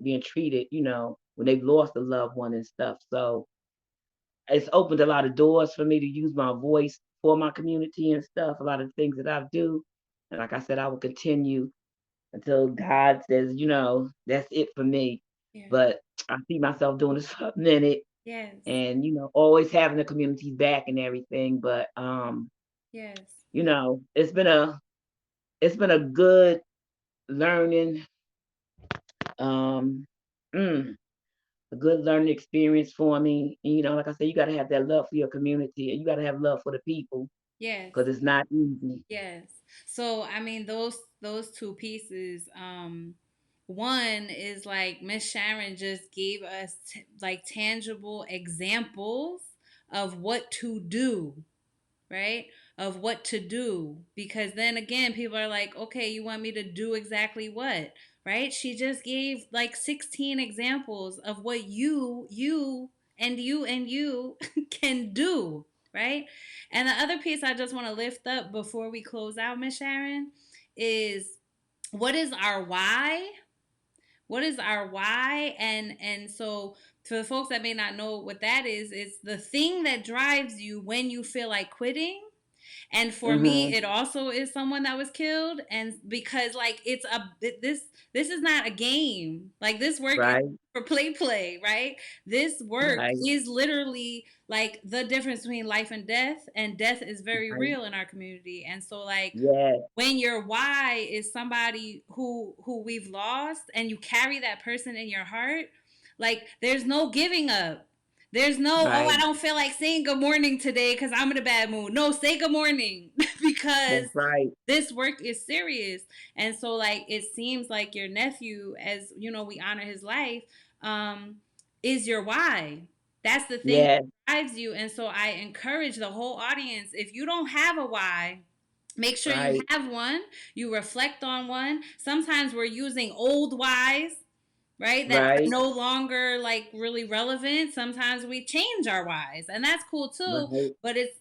being treated, when they've lost a loved one and stuff. So it's opened a lot of doors for me to use my voice for my community and stuff. A lot of things that I do, and like I said, I will continue until God says, that's it for me. Yeah. But I see myself doing this for a minute, Yes. and always having the community's back and everything. But Yes. it's been a good learning, um, mm, a good learning experience for me. And, like I said, you got to have that love for your community, and you got to have love for the people Yes. because it's not easy. Yes. So I mean those two pieces. One is like Miss Sharon just gave us like tangible examples of what to do, right? Of what to do. Because then again, people are like, okay, you want me to do exactly what? Right? She just gave like 16 examples of what you can do, right? And the other piece I just want to lift up before we close out, Miss Sharon, is what is our why? What is our why? And so for the folks that may not know what that is, it's the thing that drives you when you feel like quitting. And for me, Hmm. it also is someone that was killed. And because like this is not a game. Like this work is Right, for play, right? This work right, is literally like the difference between life and death is very right. real in our community. And so like Yes, when your why is somebody who we've lost and you carry that person in your heart, like there's no giving up. There's no, oh, I right. don't feel like saying good morning today because I'm in a bad mood. No, say good morning because That's right, this work is serious. And so, like, it seems like your nephew, as you know, we honor his life, um, is your why. That's the thing yes, that drives you. And so, I encourage the whole audience if you don't have a why, make sure you right, have one, you reflect on one. Sometimes we're using old whys, right? That are right, no longer like really relevant. Sometimes we change our whys, and that's cool too. right. But it's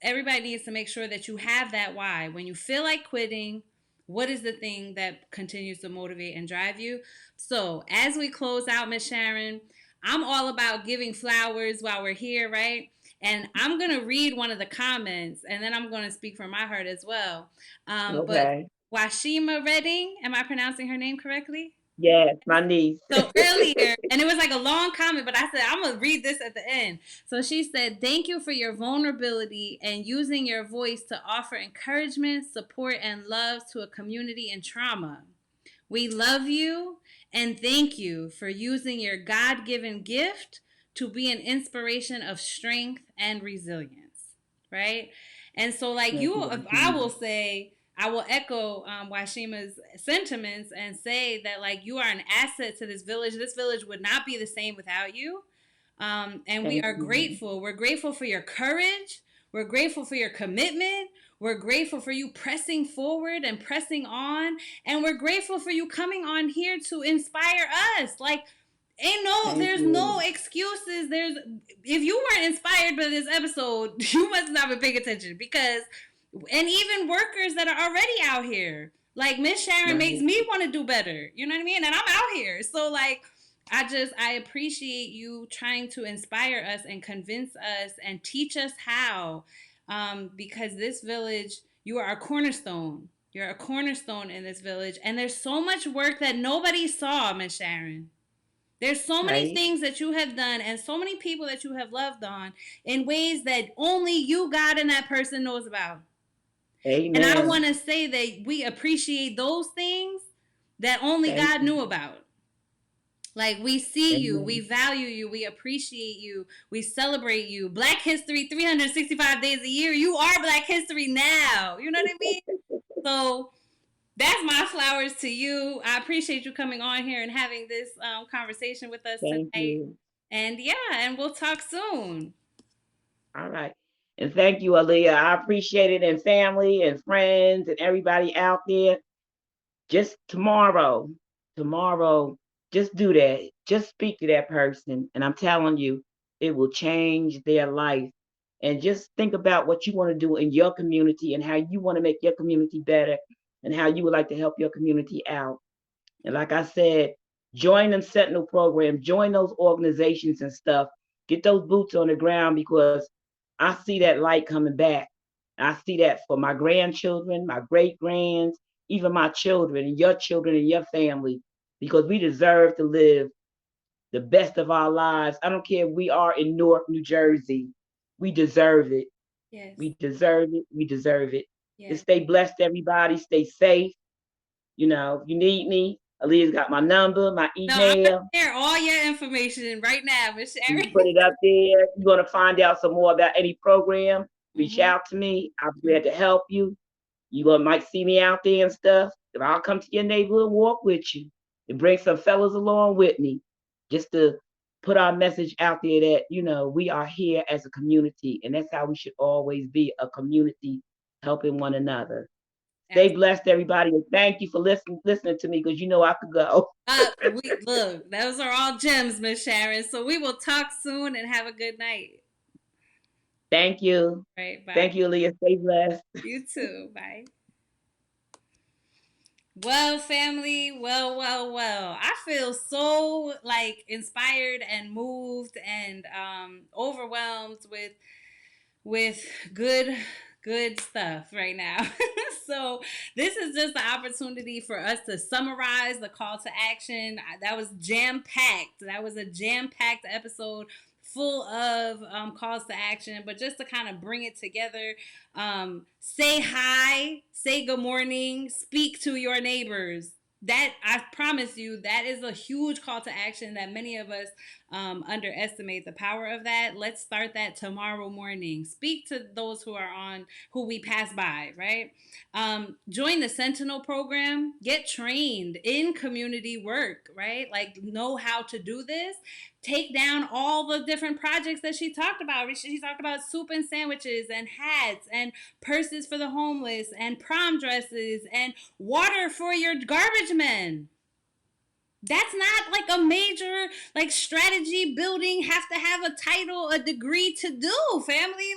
everybody needs to make sure that you have that why. When you feel like quitting, what is the thing that continues to motivate and drive you? So as we close out, Miss Sharon, I'm all about giving flowers while we're here, right? And I'm gonna read one of the comments, and then I'm gonna speak from my heart as well. But Okay. Washima Redding, am I pronouncing her name correctly? Yes, my niece. So earlier, and it was like a long comment, but I said, I'm going to read this at the end. So she said, thank you for your vulnerability and using your voice to offer encouragement, support, and love to a community in trauma. We love you and thank you for using your God given gift to be an inspiration of strength and resilience. Right? And so, like Thank you, you, I Auntie. will say, I will echo Washima's sentiments and say that, like, you are an asset to this village. This village would not be the same without you. And we Thank are you. grateful. We're grateful for your courage. We're grateful for your commitment. We're grateful for you pressing forward and pressing on. And we're grateful for you coming on here to inspire us. Like, Thank there's no you. excuses. If you weren't inspired by this episode, you must not have been paying attention because, and even workers that are already out here, like Miss Sharon makes Right, me want to do better. You know what I mean? And I'm out here. So, like, I appreciate you trying to inspire us and convince us and teach us how, because this village, you are a cornerstone. You're a cornerstone in this village, and there's so much work that nobody saw, Miss Sharon. There's so many right. things that you have done, and so many people that you have loved on in ways that only you, God, and that person knows about. And I Amen. want to say that we appreciate those things that only Thank God you. knew about. Like, we see you, we Amen. value you, we appreciate you, we celebrate you. Black History 365 days a year. You are Black History now. You know what I mean? So that's my flowers to you. I appreciate you coming on here and having this conversation with us Thank tonight. you. And yeah, and we'll talk soon. All right. And thank you, Aaliyah. I appreciate it. And family and friends and everybody out there. Just tomorrow, just do that. Just speak to that person. And I'm telling you, it will change their life. And just think about what you want to do in your community and how you want to make your community better and how you would like to help your community out. And like I said, join them Sentinel program, join those organizations and stuff. Get those boots on the ground because I see that light coming back. I see that for my grandchildren, my great grands, even my children and your family, because we deserve to live the best of our lives. I don't care if we are in Newark, New Jersey. We deserve it. Yes. We deserve it. We deserve it. Yes. Just stay blessed, everybody. Stay safe. If you need me, Aaliyah's got my number, my No, I'm gonna email. share all your information right now, Ms. You Sharon. put it up there. You want to find out some more about any program, reach Mm-hmm. out to me. I'm glad to help you. You might see me out there and stuff. If I'll come to your neighborhood, walk with you, and bring some fellas along with me, just to put our message out there that we are here as a community, and that's how we should always be, a community helping one another. Stay blessed, everybody, and thank you for listening to me because I could go. We look, those are all gems, Ms. Sharon. So we will talk soon and have a good night. Thank you. Right, bye. Thank you, Leah. Stay blessed. You too. Bye. Well, family, well. I feel so inspired and moved and overwhelmed with good stuff right now. So this is just the opportunity for us to summarize the call to action. That was jam packed. That was a jam packed episode full of calls to action, but just to kind of bring it together, say hi, say good morning, speak to your neighbors. That, I promise you, that is a huge call to action that many of us underestimate the power of that. Let's start that tomorrow morning. Speak to those who we pass by, right? Join the Sentinel program. Get trained in community work, right? Know how to do this. Take down all the different projects that she talked about. She talked about soup and sandwiches and hats and purses for the homeless and prom dresses and water for your garbage men. That's not a major strategy building, have to have a title, a degree to do, family.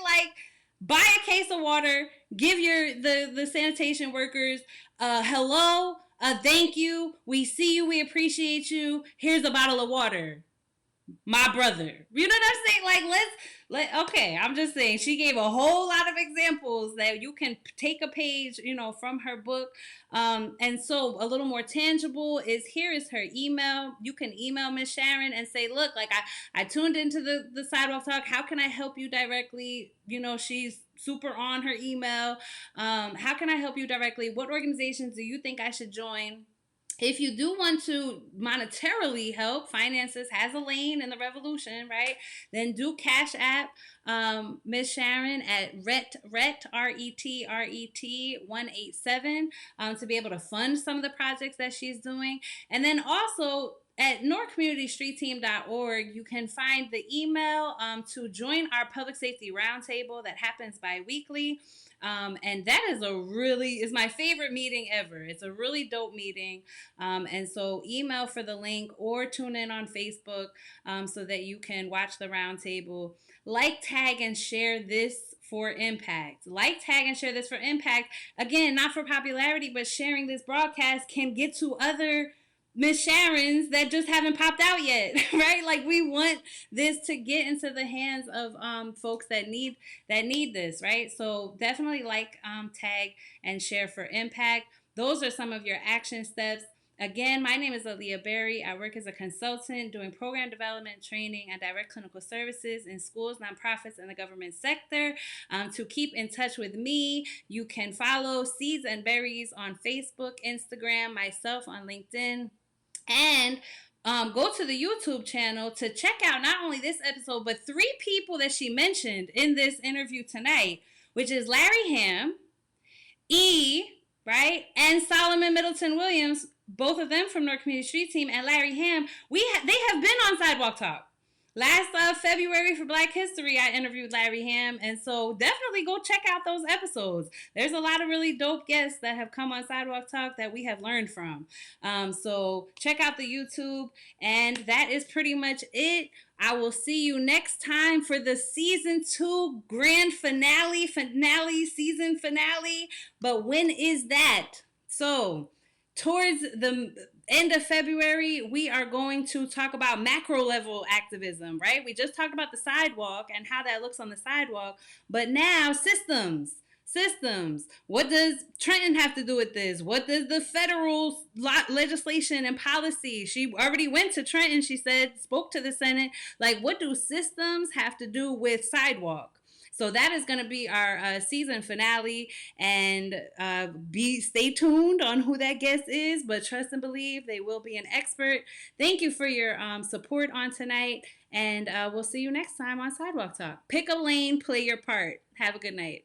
Buy a case of water, give the sanitation workers a hello, a thank you, we see you, we appreciate you, here's a bottle of water, my brother. You know what I'm saying? Okay, I'm just saying, she gave a whole lot of examples that you can take a page, from her book. And so a little more tangible here is her email. You can email Ms. Sharon and say, look, I tuned into the Sidewalk Talk. How can I help you directly? She's super on her email. How can I help you directly? What organizations do you think I should join? If you do want to monetarily help, Finances has a lane in the revolution, right? Then do Cash App Ms. Sharon at RET 187 to be able to fund some of the projects that she's doing. And then also at newarkcommunitystreetteam.org, you can find the email to join our public safety roundtable that happens bi-weekly. And that is my favorite meeting ever. It's a really dope meeting. And so email for the link or tune in on Facebook so that you can watch the roundtable. Tag, and share this for impact. Tag, and share this for impact. Again, not for popularity, but sharing this broadcast can get to other Ms. Sharons that just haven't popped out yet, right? We want this to get into the hands of folks that need this, right? So definitely tag, and share for impact. Those are some of your action steps. Again, my name is Aaliyah Berry. I work as a consultant doing program development, training, and direct clinical services in schools, nonprofits, and the government sector. To keep in touch with me, you can follow Seeds and Berries on Facebook, Instagram, myself on LinkedIn, and go to the YouTube channel to check out not only this episode, but 3 people that she mentioned in this interview tonight, which is Larry Ham, right, and Solomon Middleton Williams, both of them from North Community Street Team, and Larry Ham. They have been on Sidewalk Talk. Last February for Black History, I interviewed Larry Ham, and so definitely go check out those episodes. There's a lot of really dope guests that have come on Sidewalk Talk that we have learned from. So check out the YouTube, and that is pretty much it. I will see you next time for the season 2 grand season finale. But when is that? So towards the end of February, we are going to talk about macro level activism, right? We just talked about the sidewalk and how that looks on the sidewalk, but now systems. Systems. What does Trenton have to do with this? What does the federal legislation and policy? She already went to Trenton, she said, spoke to the Senate. Like, what do systems have to do with sidewalk? So that is going to be our season finale, and stay tuned on who that guest is. But trust and believe they will be an expert. Thank you for your support on tonight, and we'll see you next time on Sidewalk Talk. Pick a lane, play your part. Have a good night.